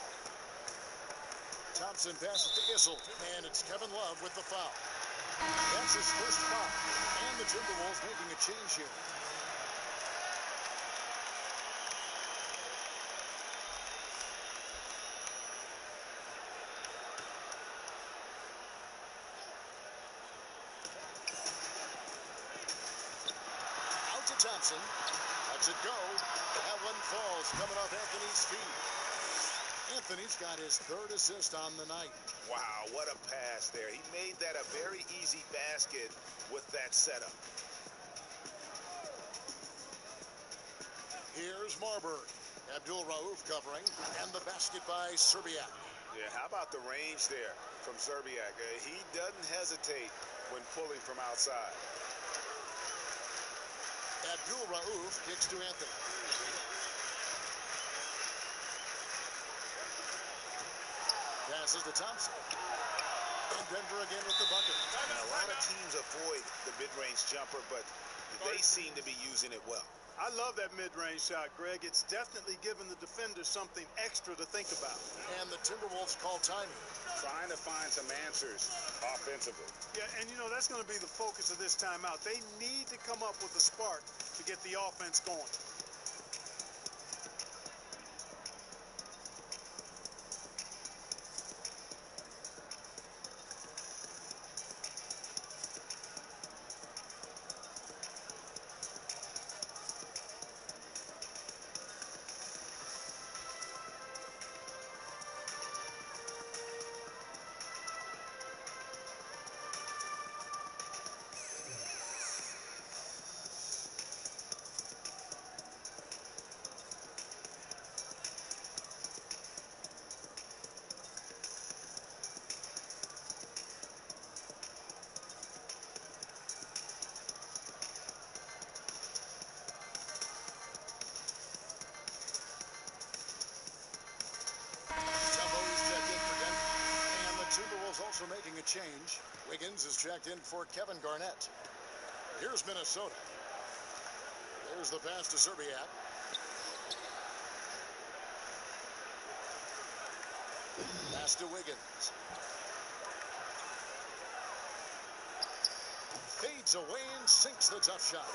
Thompson passes to Issel, and it's Kevin Love with the foul. That's his first foul, and the Timberwolves making a change here. Out to Thompson. Lets it go. That one falls coming off Anthony's feet. Anthony's got his 3rd assist on the night. Wow, what a pass there. He made that a very easy basket with that setup. Here's Marburg. Abdul Rauf covering, and the basket by Szczerbiak. Yeah, how about the range there from Szczerbiak? He doesn't hesitate when pulling from outside. Abdul Rauf kicks to Anthony. Passes to Thompson. And Denver again with the bucket. And a lot of teams avoid the mid-range jumper, but they seem to be using it well. I love that mid-range shot, Greg. It's definitely given the defender something extra to think about. And the Timberwolves call timing. Trying to find some answers offensively. Yeah, and you know, that's going to be the focus of this timeout. They need to come up with a spark to get the offense going. Timberwolves also making a change. Wiggins is checked in for Kevin Garnett. Here's Minnesota. There's the pass to Szczerbiak. Pass to Wiggins. Fades away and sinks the tough shot.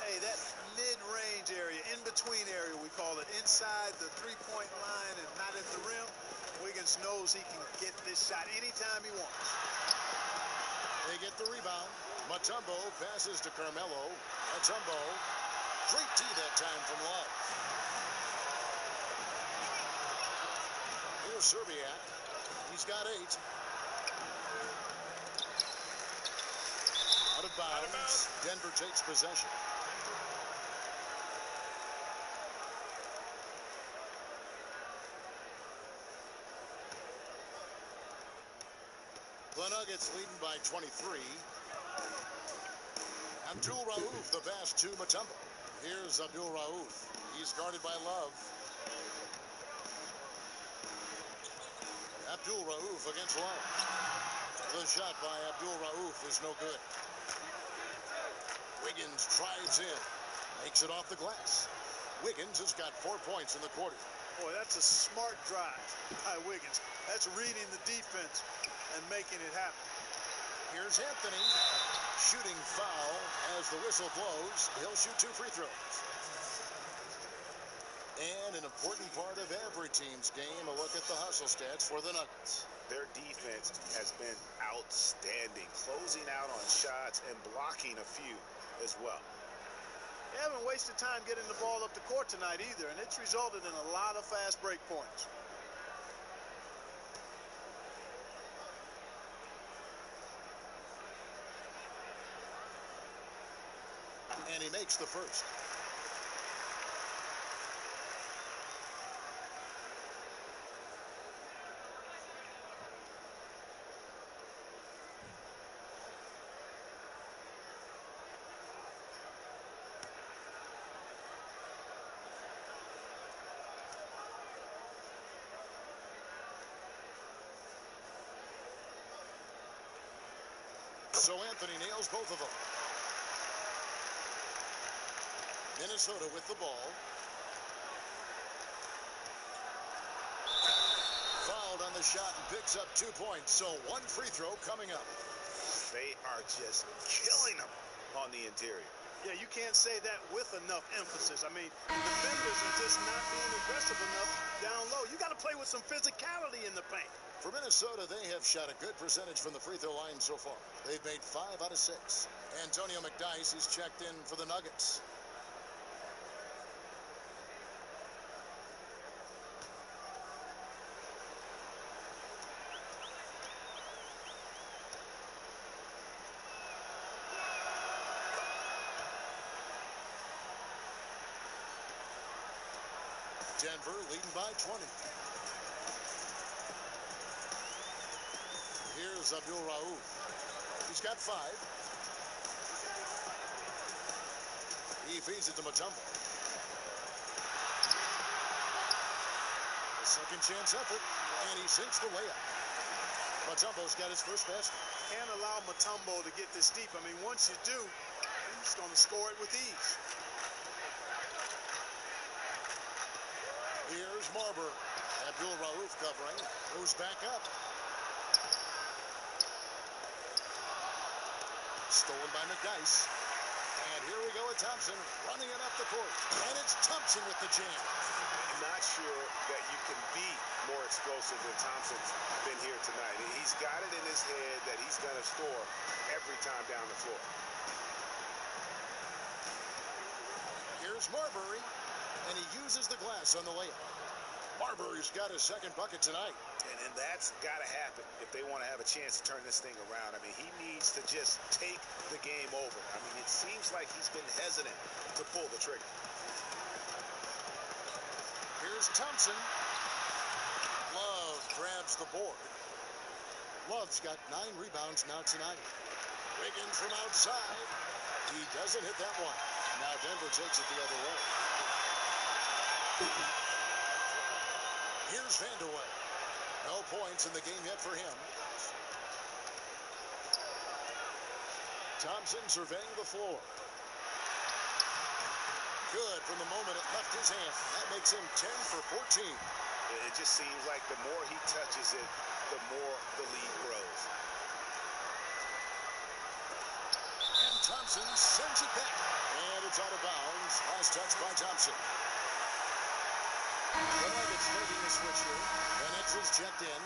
Hey, that mid-range area, in-between area, we call it, inside the three-point line and not at the rim, Wiggins knows he can get this shot anytime he wants. They get the rebound. Mutombo passes to Carmelo. Mutombo, great D that time from Love. Here's Szczerbiak. He's got 8. Out of bounds. Denver takes possession. The Nuggets leading by 23. Abdul Rauf the pass to Mutombo. Here's Abdul Rauf. He's guarded by Love. Abdul Rauf against Love. The shot by Abdul Rauf is no good. Wiggins drives in. Makes it off the glass. Wiggins has got 4 points in the quarter. Boy, that's a smart drive by Wiggins. That's reading the defense and making it happen. Here's Anthony. Shooting foul as the whistle blows. He'll shoot 2 free throws. And an important part of every team's game, a look at the hustle stats for the Nuggets. Their defense has been outstanding, closing out on shots and blocking a few as well. They haven't wasted time getting the ball up the court tonight either, and it's resulted in a lot of fast break points. And he makes the first. So Anthony nails both of them. Minnesota with the ball. Fouled on the shot and picks up 2 points. So 1 free throw coming up. They are just killing them on the interior. Yeah, you can't say that with enough emphasis. I mean, defenders are just not being aggressive enough down low. You got to play with some physicality in the paint. For Minnesota, they have shot a good percentage from the free throw line so far. They've made 5 out of 6. Antonio McDyess is checked in for the Nuggets. Denver leading by 20. Here's Abdul Rauf. He's got 5. He feeds it to Mutombo. A second chance effort, and he sinks the layup. Mutombo's got his first basket. Can't allow Mutombo to get this deep. I mean, once you do, he's going to score it with ease. Here's Marbury. Abdul Rauf covering. Goes back up. Stolen by McDyess. And here we go with Thompson running it up the court. And it's Thompson with the jam. I'm not sure that you can be more explosive than Thompson's been here tonight. He's got it in his head that he's going to score every time down the floor. Here's Marbury. And he uses the glass on the layup. Marbury's got his second bucket tonight. And that's got to happen if they want to have a chance to turn this thing around. I mean, he needs to just take the game over. I mean, it seems like he's been hesitant to pull the trigger. Here's Thompson. Love grabs the board. Love's got 9 rebounds now tonight. Wiggins from outside. He doesn't hit that one. Now Denver takes it the other way. Here's Vandeweghe. No points in the game yet for him. Thompson surveying the floor. Good from the moment it left his hand. That makes him 10 for 14. It just seems like the more he touches it, the more the lead grows. And Thompson sends it back. And it's out of bounds. Last touch by Thompson. The Nuggets making a switch here. Bennett is checked in.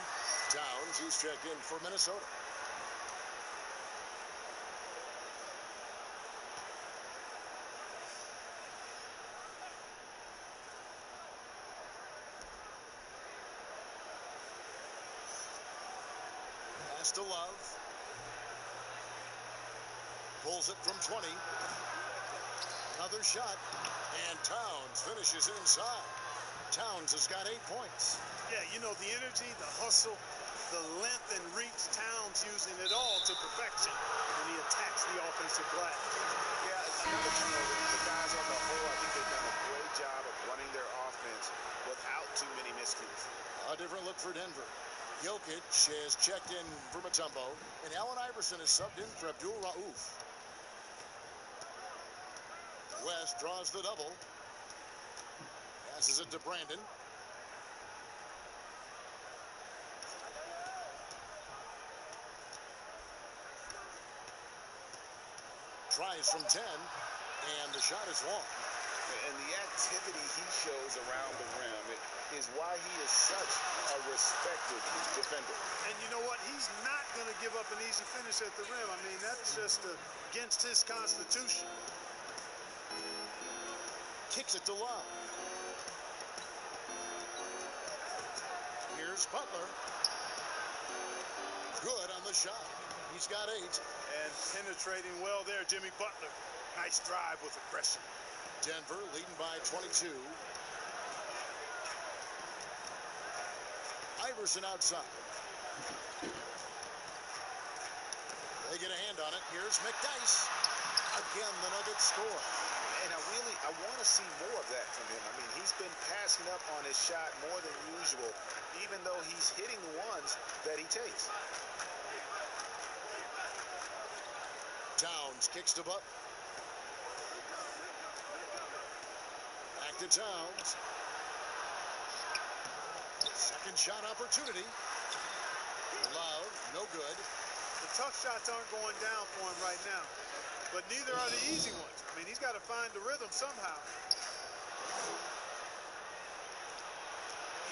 Towns, he's checked in for Minnesota. Pass to Love. Pulls it from 20. Another shot. And Towns finishes inside. Towns has got 8 points. Yeah, you know, the energy, the hustle, the length and reach. Towns using it all to perfection when he attacks the offensive glass. Yeah, another turnover. The guys on the whole, I think they've done a great job of running their offense without too many miscues. A different look for Denver. Jokic is checked in for Mutombo, and Allen Iverson is subbed in for Abdul Rauf. West draws the double. Passes it to Brandon. Tries from 10, and the shot is long. And the activity he shows around the rim is why he is such a respected defender. And you know what? He's not going to give up an easy finish at the rim. I mean, that's just against his constitution. Kicks it to Love. Here's Butler. Good on the shot. He's got 8. And penetrating well there, Jimmy Butler. Nice drive with aggression. Denver leading by 22. Iverson outside. They get a hand on it. Here's McDyess. Again, the Nuggets score. And I want to see more of that from him. I mean, he's been passing up on his shot more than usual, even though he's hitting the ones that he takes. Towns kicks to Butler. Back to Towns. Second shot opportunity. Love, no good. The tough shots aren't going down for him right now, but neither are the easy ones. I mean, he's got to find the rhythm somehow.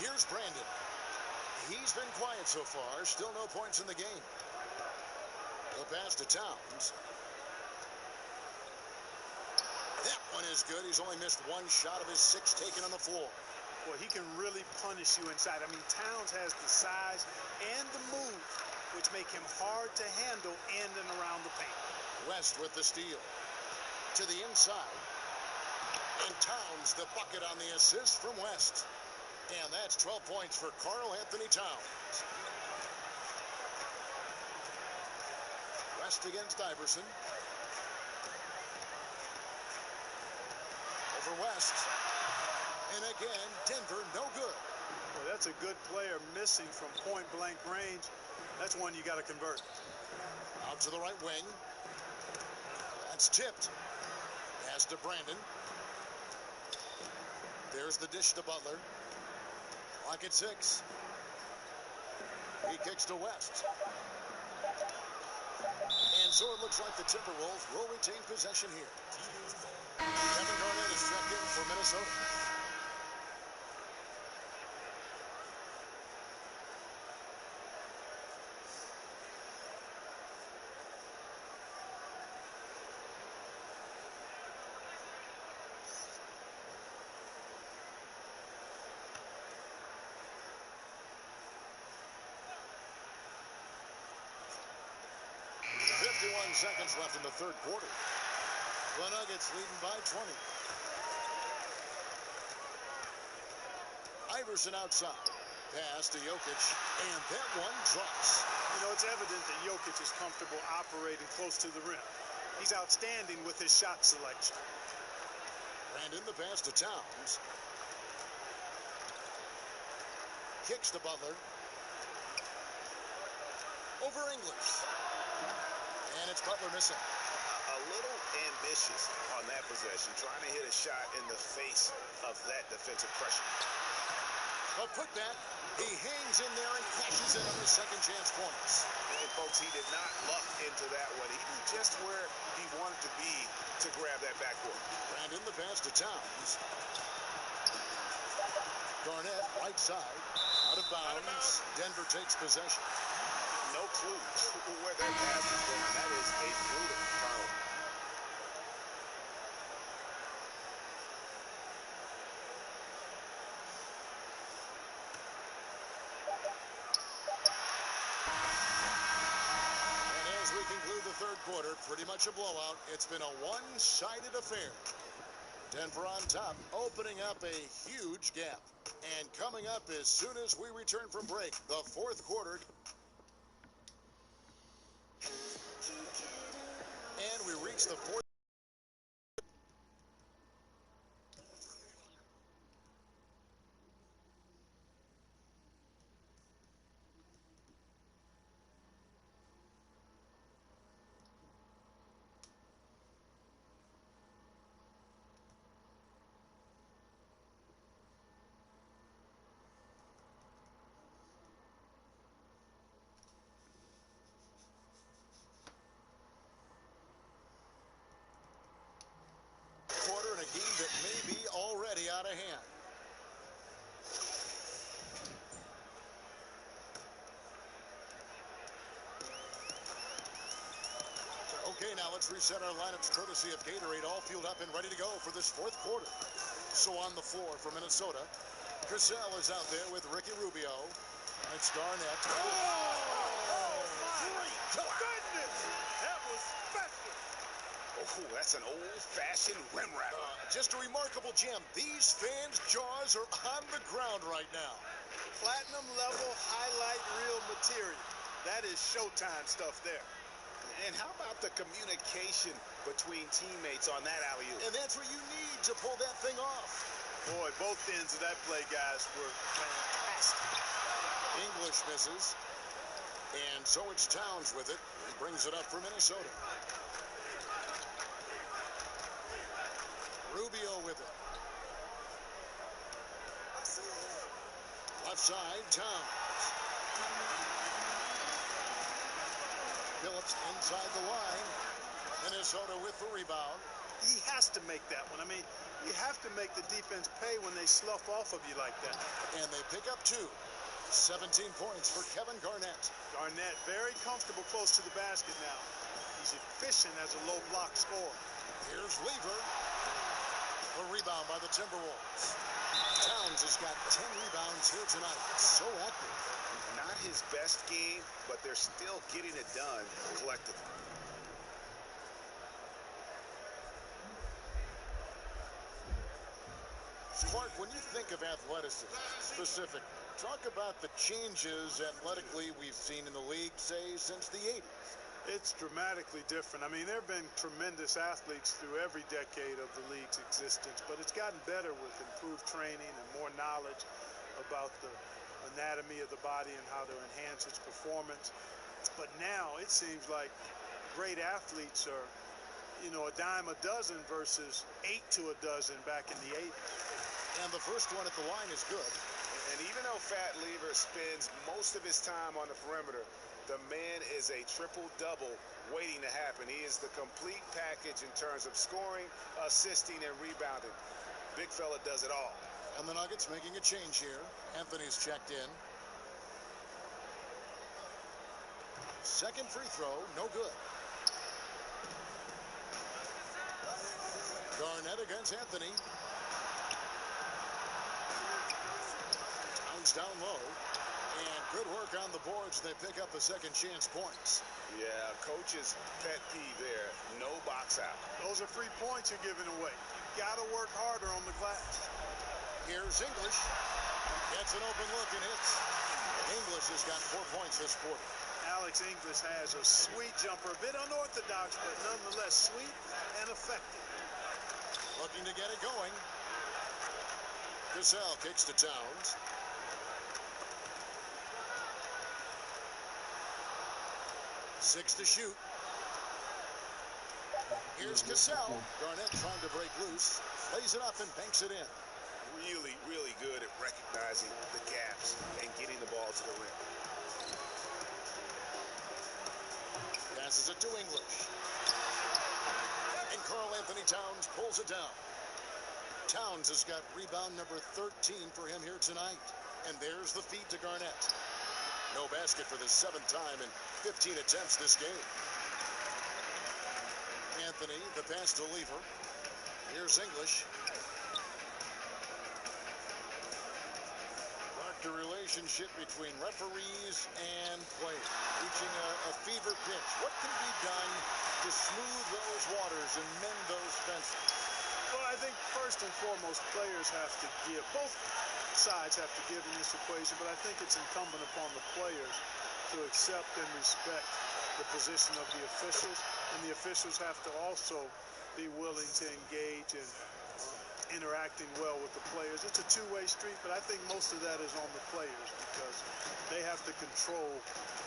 Here's Brandon. He's been quiet so far. Still no points in the game. The pass to Towns. That one is good. He's only missed 1 shot of his 6 taken on the floor. Well, he can really punish you inside. I mean, Towns has the size and the move, which make him hard to handle in and around the paint. West with the steal. To the inside. And Towns the bucket on the assist from West. And that's 12 points for Karl Anthony Towns. West against Iverson. Over West. And again, Denver no good. Well, that's a good player missing from point-blank range. That's one you got to convert. Out to the right wing. That's tipped. Pass to Brandon. There's the dish to Butler. Clock at 6. He kicks to West. And so it looks like the Timberwolves will retain possession here. Kevin Garnett is checked in for Minnesota. Seconds left in the third quarter. The Nuggets leading by 20. Iverson outside. Pass to Jokic, and that one drops. You know, it's evident that Jokic is comfortable operating close to the rim. He's outstanding with his shot selection. Brandon, the pass to Towns. Kicks to Butler. Over English. And it's Butler missing. A little ambitious on that possession, trying to hit a shot in the face of that defensive pressure. A putback. He hangs in there and cashes in on his second chance points. And folks, he did not luck into that one. He knew just where he wanted to be to grab that backboard. Brandon, the pass to Towns. Garnett, right side. Out of bounds. Denver takes possession. No clue where that pass is going. That is a brutal turnover. And as we conclude the third quarter, pretty much a blowout. It's been a one-sided affair. Denver on top, opening up a huge gap. And coming up as soon as we return from break, the fourth quarter It's the fourth. Quarter in a game that may be already out of hand. Okay, now let's reset our lineups courtesy of Gatorade, all fueled up and ready to go for this fourth quarter. So on the floor for Minnesota, Cassell is out there with Ricky Rubio. It's Garnett. Oh, my goodness! That was special. Oh, that's an old-fashioned rim wrapper. Just a remarkable gem. These fans' jaws are on the ground right now. Platinum level highlight reel material. That is Showtime stuff there. And how about the communication between teammates on that alley-oop? And that's what you need to pull that thing off. Boy, both ends of that play, guys, were fantastic. English misses. And so it's Towns with it. He brings it up for Minnesota. Rubio with it. Left side, Towns. Phillips inside the line. Minnesota with the rebound. He has to make that one. I mean, you have to make the defense pay when they slough off of you like that. And they pick up 2. 17 points for Kevin Garnett. Garnett very comfortable close to the basket now. He's efficient as a low block scorer. Here's Lever. The rebound by the Timberwolves. Towns has got 10 rebounds here tonight. So active. Not his best game, but they're still getting it done collectively. Clark, when you think of athleticism specifically, talk about the changes athletically we've seen in the league, say, since the 80s. It's dramatically different. I mean, there have been tremendous athletes through every decade of the league's existence, but it's gotten better with improved training and more knowledge about the anatomy of the body and how to enhance its performance. But now it seems like great athletes are, you know, a dime a dozen versus 8 to a dozen back in the 80s. And the first one at the line is good. And even though Fat Lever spends most of his time on the perimeter, the man is a triple-double waiting to happen. He is the complete package in terms of scoring, assisting, and rebounding. Big fella does it all. And the Nuggets making a change here. Anthony's checked in. Second free throw, no good. Garnett against Anthony. Towns down low. And good work on the boards. They pick up the second chance points. Yeah, coach's pet peeve there. No box out. Those are free points you're giving away. You got to work harder on the glass. Here's English. Gets an open look and hits. English has got 4 points this quarter. Alex English has a sweet jumper. A bit unorthodox, but nonetheless sweet and effective. Looking to get it going. Cassell kicks to Towns. Six to shoot. Here's Cassell. Garnett trying to break loose. Lays it up and banks it in. Really, really good at recognizing the gaps and getting the ball to the rim. Passes it to English. And Karl Anthony Towns pulls it down. Towns has got rebound number 13 for him here tonight. And there's the feed to Garnett. No basket for the 7th time in 15 attempts this game. Anthony, the pass to Lever. Here's English. The relationship between referees and players reaching a fever pitch. What can be done to smooth those waters and mend those fences? Well, I think first and foremost, players have to give. Both sides have to give in this equation, but I think it's incumbent upon the players to accept and respect the position of the officials, and the officials have to also be willing to engage in interacting well with the players. It's a two-way street, but I think most of that is on the players because they have to control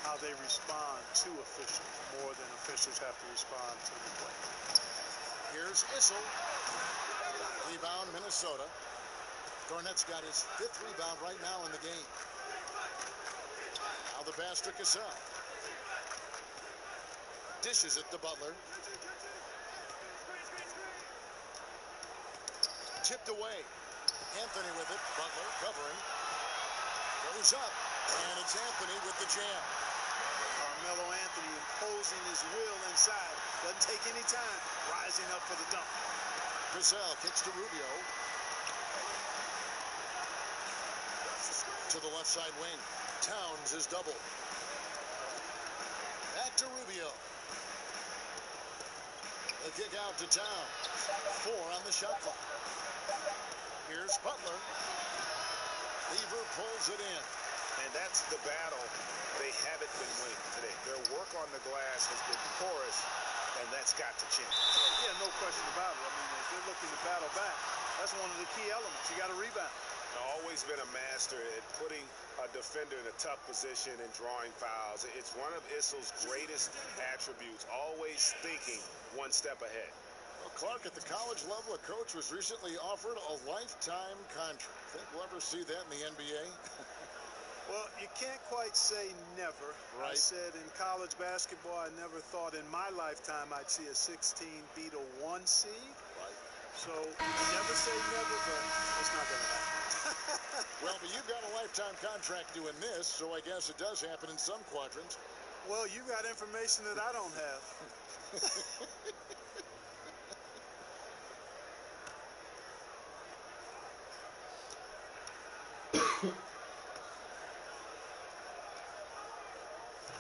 how they respond to officials more than officials have to respond to the players. Here's Issel. Rebound, Minnesota. Garnett's got his 5th rebound right now in the game. Now the pass to Cassell. Dishes it to Butler. Tipped away. Anthony with it. Butler covering. Goes up. And it's Anthony with the jam. Carmelo Anthony imposing his will inside. Doesn't take any time. Rising up for the dunk. Cassell kicks to Rubio. To the left side wing. Towns is double. Back to Rubio. The kick out to Towns. 4 on the shot clock. Here's Butler. Lever pulls it in. And that's the battle they haven't been winning today. Their work on the glass has been porous, and that's got to change. Yeah, no question about it. I mean, if they're looking to battle back, that's one of the key elements. You got to rebound. Always been a master at putting a defender in a tough position and drawing fouls. It's one of Issel's greatest attributes, always thinking one step ahead. Well, Clark, at the college level, a coach was recently offered a lifetime contract. Think we'll ever see that in the NBA? Well, you can't quite say never. Right. I said in college basketball, I never thought in my lifetime I'd see a 16 beat a 1 seed. Right. So, never say never, but it's not going to happen. Well, but you've got a lifetime contract doing this, so I guess it does happen in some quadrants. Well, you got information that I don't have.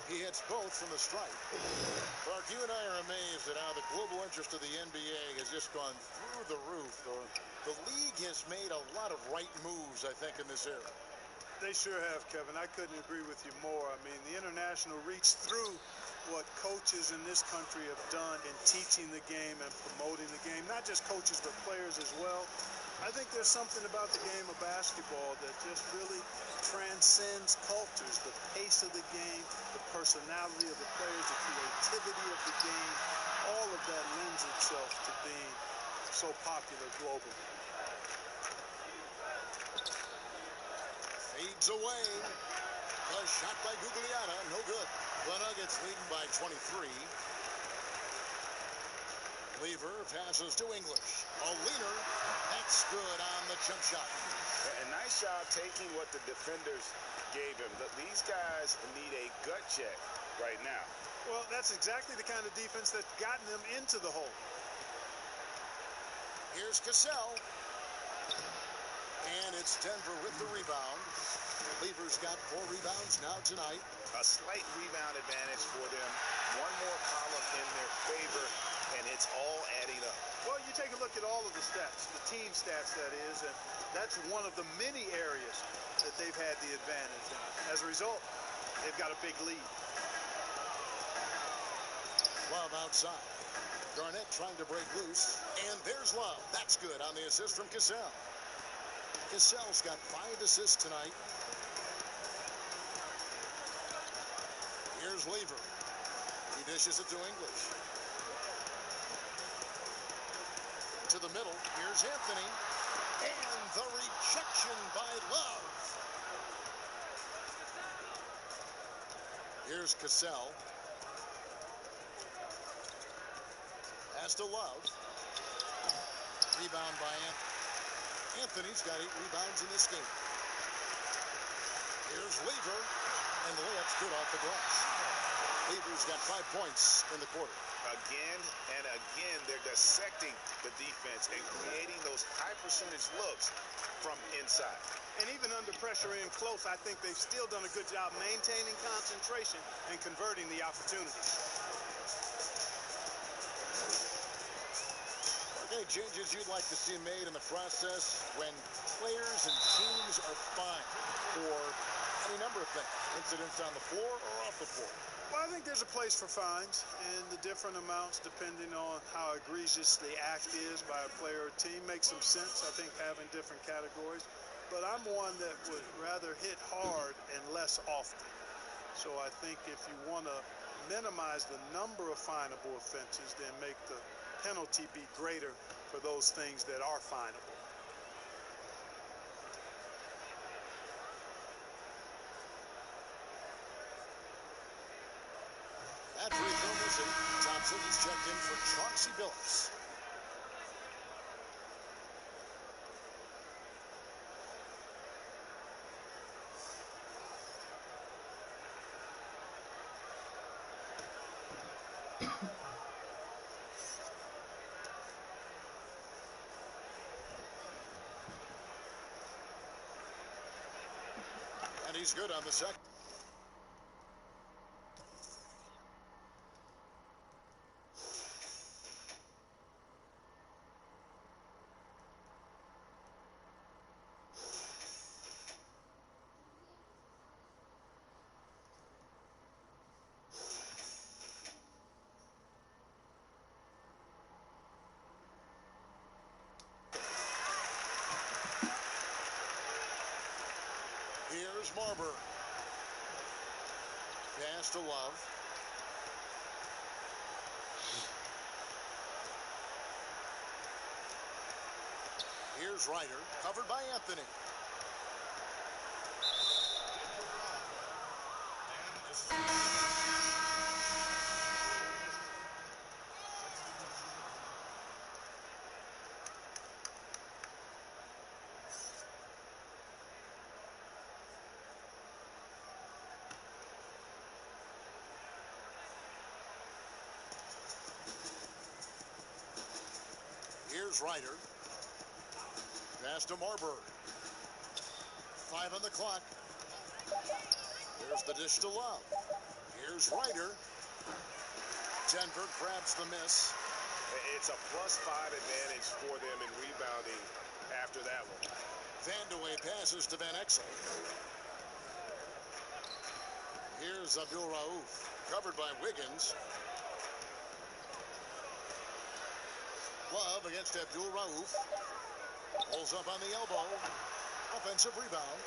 He hits both from the stripe. Clark, you and I are amazed at how the global interest of the NBA has just gone through the roof. The league has made a lot of right moves, I think, in this era. They sure have, Kevin. I couldn't agree with you more. I mean, the international reach through what coaches in this country have done in teaching the game and promoting the game. Not just coaches, but players as well. I think there's something about the game of basketball that just really transcends cultures. The pace of the game, the personality of the players, the creativity of the game, all of that lends itself to being so popular globally. Fades away. A shot by Gugliotta, no good. The Nuggets leading by 23. Lever passes to English. A leaner. That's good on the jump shot. A nice job taking what the defenders gave him. These guys need a gut check right now. Well, that's exactly the kind of defense that's gotten them into the hole. Here's Cassell. And it's Denver with the rebound. Lever's got 4 rebounds now tonight. A slight rebound advantage for them. One more column in their favor, and it's all adding up. Well, you take a look at all of the stats, the team stats, that is, and that's one of the many areas that they've had the advantage. And as a result, they've got a big lead. Love outside. Garnett trying to break loose. And there's Love. That's good on the assist from Cassell. Cassell's got 5 assists tonight. Here's Lever. He dishes it to English. To the middle. Here's Anthony. And the rejection by Love. Here's Cassell. Pass to Love. Rebound by Anthony. Anthony's got 8 rebounds in this game. Here's Lever. And the layup's good off the glass. Lever's got 5 points in the quarter. Again and again, they're dissecting the defense and creating those high percentage looks from inside. And even under pressure in close, I think they've still done a good job maintaining concentration and converting the opportunities. Any changes you'd like to see made in the process when players and teams are fined for any number of things. Incidents on the floor or off the floor. Well, I think there's a place for fines, and the different amounts depending on how egregious the act is by a player or team makes some sense. I think having different categories. But I'm one that would rather hit hard and less often. So I think if you want to minimize the number of finable offenses, then make the penalty be greater for those things that are finable. That free throw missing. Thompson is checked in for Chauncey Billups. And he's good on the second. Here's Marbury. Pass to Love. Here's Ryder, covered by Anthony. Here's Ryder. Pass to Marbury. 5 on the clock. Here's the dish to Love. Here's Ryder. Denver grabs the miss. It's a +5 advantage for them in rebounding after that one. Vandeweghe passes to Van Exel. Here's Abdul Rauf, covered by Wiggins. Love against Abdul Rauf. Pulls up on the elbow. Offensive rebound.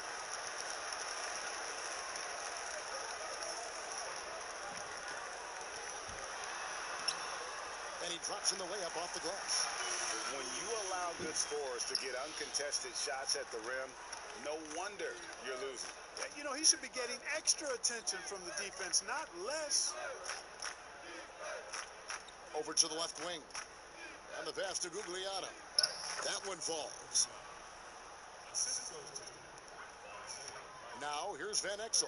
And he drops in the layup off the glass. When you allow good scorers to get uncontested shots at the rim, no wonder you're losing. You know, he should be getting extra attention from the defense, not less. Over to the left wing. And the pass to Gugliotta. That one falls. Now, here's Van Exel.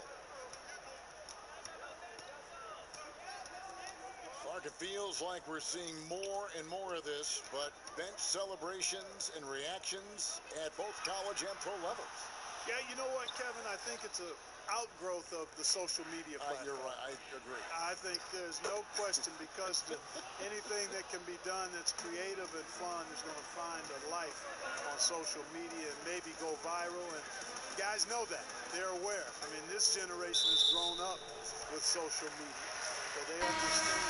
Clark, it feels like we're seeing more and more of this, but bench celebrations and reactions at both college and pro levels. Yeah, you know what, Kevin? I think it's an outgrowth of the social media platform. You're right. I agree. I think there's no question because anything that can be done that's creative and fun is going to find a life on social media and maybe go viral. And guys know that. They're aware. I mean, this generation has grown up with social media. So they understand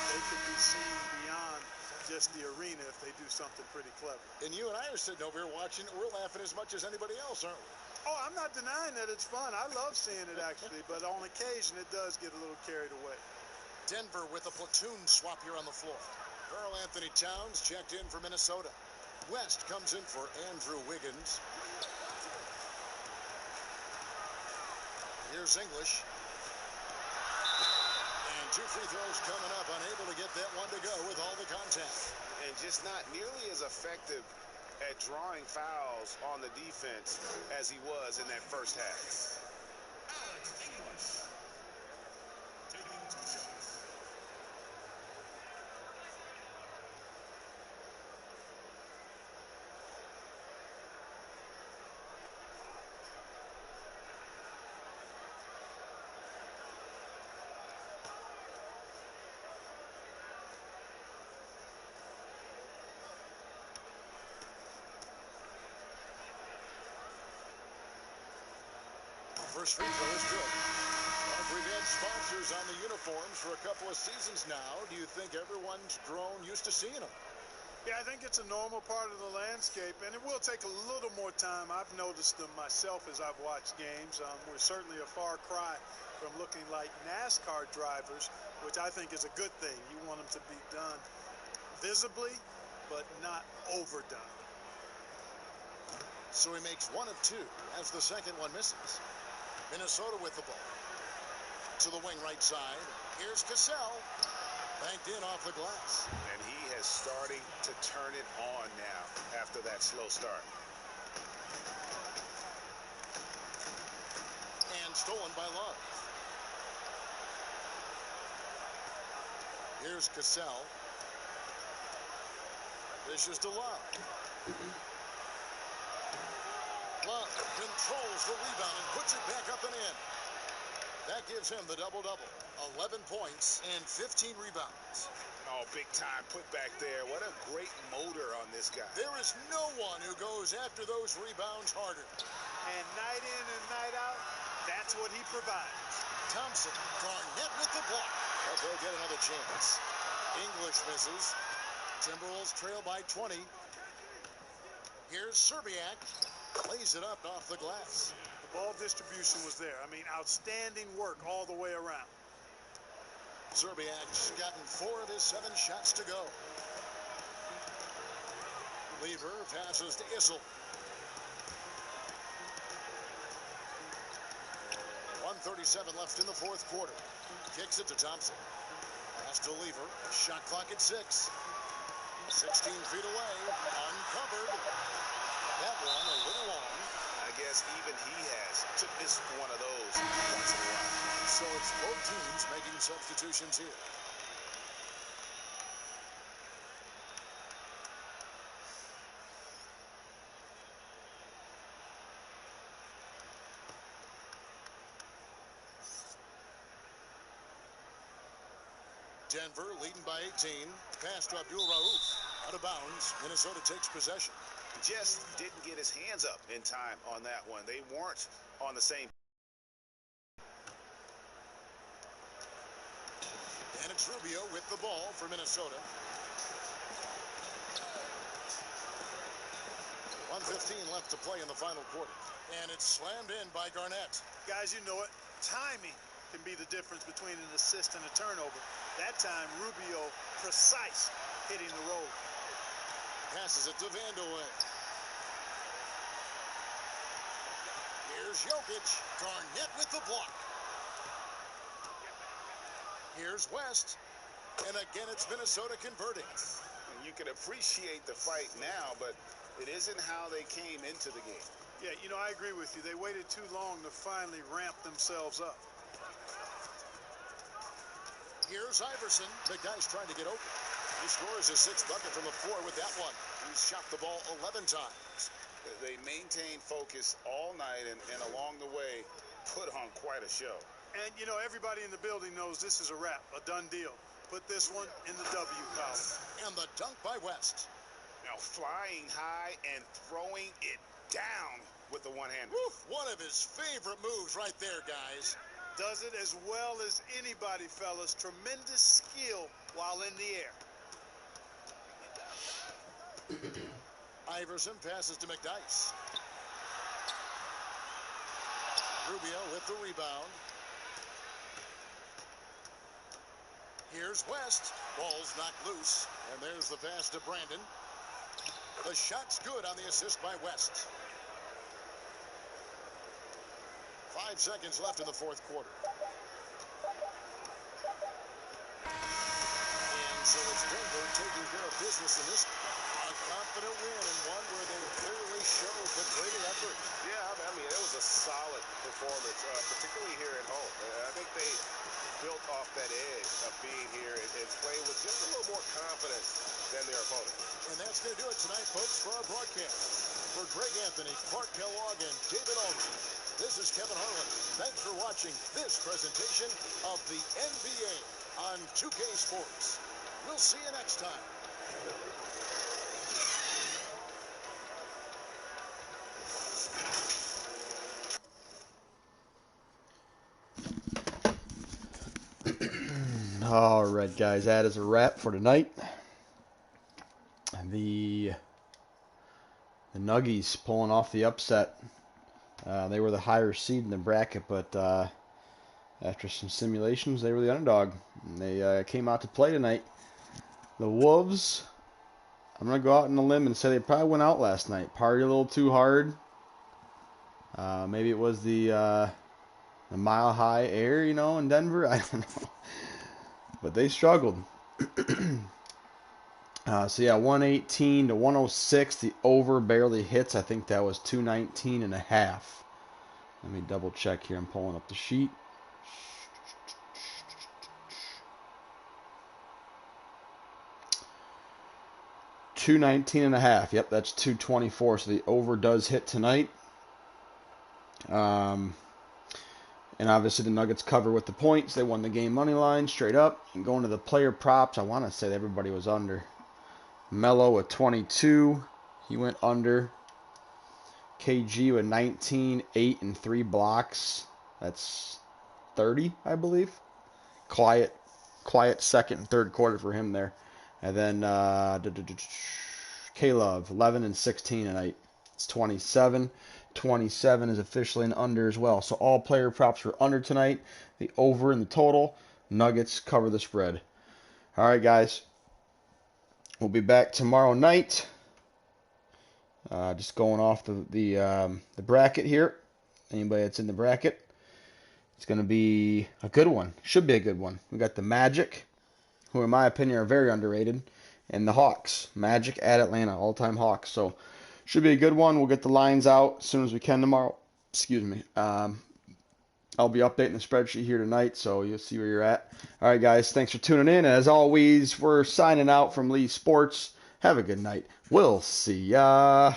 they can be seen beyond just the arena if they do something pretty clever. And you and I are sitting over here watching. We're laughing as much as anybody else, aren't we? Oh, I'm not denying that it's fun. I love seeing it, actually. But on occasion, it does get a little carried away. Denver with a platoon swap here on the floor. Karl Anthony Towns checked in for Minnesota. West comes in for Andrew Wiggins. Here's English. And 2 free throws coming up, unable to get that one to go with all the contact. And just not nearly as effective at drawing fouls on the defense as he was in that first half. Alex English taking 2 shots. First free throw is good. Well, we've had sponsors on the uniforms for a couple of seasons now. Do you think everyone's grown used to seeing them? Yeah, I think it's a normal part of the landscape, and it will take a little more time. I've noticed them myself as I've watched games. We're certainly a far cry from looking like NASCAR drivers, which I think is a good thing. You want them to be done visibly, but not overdone. So he makes 1 of 2 as the second one misses. Minnesota with the ball. To the wing right side. Here's Cassell. Banked in off the glass. And he is starting to turn it on now after that slow start. And stolen by Love. Here's Cassell. Dishes to Love. Love controls the rebound and puts it back up and in. That gives him the double-double. 11 points and 15 rebounds. Oh, big time put back there. What a great motor on this guy. There is no one who goes after those rebounds harder. And night in and night out, that's what he provides. Thompson, Garnett with the block. But they'll get another chance. English misses. Timberwolves trail by 20. Here's Serbiak. Lays it up off the glass. The ball distribution was there. I mean, outstanding work all the way around. Serbiak's gotten 4 of his 7 shots to go. Lever passes to Issel. 1:37 left in the fourth quarter. Kicks it to Thompson. Pass to Lever. Shot clock at 6. 16 feet away. Uncovered. That one a little long. I guess even he has to miss one of those once in a while. So it's both teams making substitutions here. Denver leading by 18. Pass to Abdul Rauf. Out of bounds. Minnesota takes possession. Just didn't get his hands up in time on that one. They weren't on the same. And it's Rubio with the ball for Minnesota. 1:15 left to play in the final quarter. And it's slammed in by Garnett. Guys, you know it. Timing can be the difference between an assist and a turnover. That time, Rubio precise hitting the roll. Passes it to Vandeweghe. Here's Jokic. Garnett with the block. Here's West. And again, it's Minnesota converting. And you can appreciate the fight now, but it isn't how they came into the game. Yeah, you know, I agree with you. They waited too long to finally ramp themselves up. Here's Iverson. The guy's trying to get open. He scores his 6th bucket from the floor with that one. He's shot the ball 11 times. They maintained focus all night and along the way put on quite a show. And, you know, everybody in the building knows this is a wrap, a done deal. Put this one in the W column. And the dunk by West. Now flying high and throwing it down with the one hand. One of his favorite moves right there, guys. Does it as well as anybody, fellas. Tremendous skill while in the air. Iverson passes to McDyess. Rubio with the rebound. Here's West. Ball's knocked loose. And there's the pass to Brandon. The shot's good on the assist by West. 5 seconds left in the fourth quarter. And so it's Denver taking care of business in this. A confident win and one where they clearly showed the greater effort. Yeah, I mean, it was a solid performance, particularly here at home. I think they built off that edge of being here and playing with just a little more confidence than their opponent. And that's going to do it tonight, folks, for our broadcast. For Greg Anthony, Clark Kellogg, and David Aldridge, this is Kevin Harlan. Thanks for watching this presentation of the NBA on 2K Sports. We'll see you next time. All right, guys, that is a wrap for tonight. The Nuggies pulling off the upset. They were the higher seed in the bracket, but after some simulations, they were the underdog. And they came out to play tonight. The Wolves, I'm going to go out on a limb and say they probably went out last night. Partied a little too hard. Maybe it was the mile-high air, in Denver. I don't know. But they struggled. So, yeah, 118 to 106. The over barely hits. I think that was 219.5. Let me double check here. I'm pulling up the sheet. $219.5. Yep, that's 224. So the over does hit tonight. And obviously the Nuggets cover with the points. They won the game money line straight up. And going to the player props, I want to say that everybody was under. Melo at 22. He went under. KG with 19, 8 and 3 blocks. That's 30, I believe. Quiet second and third quarter for him there. And then K-Love, 11 and 16 tonight. It's 27. 27 is officially an under as well. So all player props were under tonight. The over and the total. Nuggets cover the spread. All right, guys. We'll be back tomorrow night. Just going off the bracket here. Anybody that's in the bracket. It's going to be a good one. Should be a good one. We got the Magic, who in my opinion are very underrated, and the Hawks. Magic at Atlanta, all-time Hawks. So should be a good one. We'll get the lines out as soon as we can tomorrow. Excuse me. I'll be updating the spreadsheet here tonight, so you'll see where you're at. All right, guys. Thanks for tuning in. As always, we're signing out from Lee Sports. Have a good night. We'll see ya.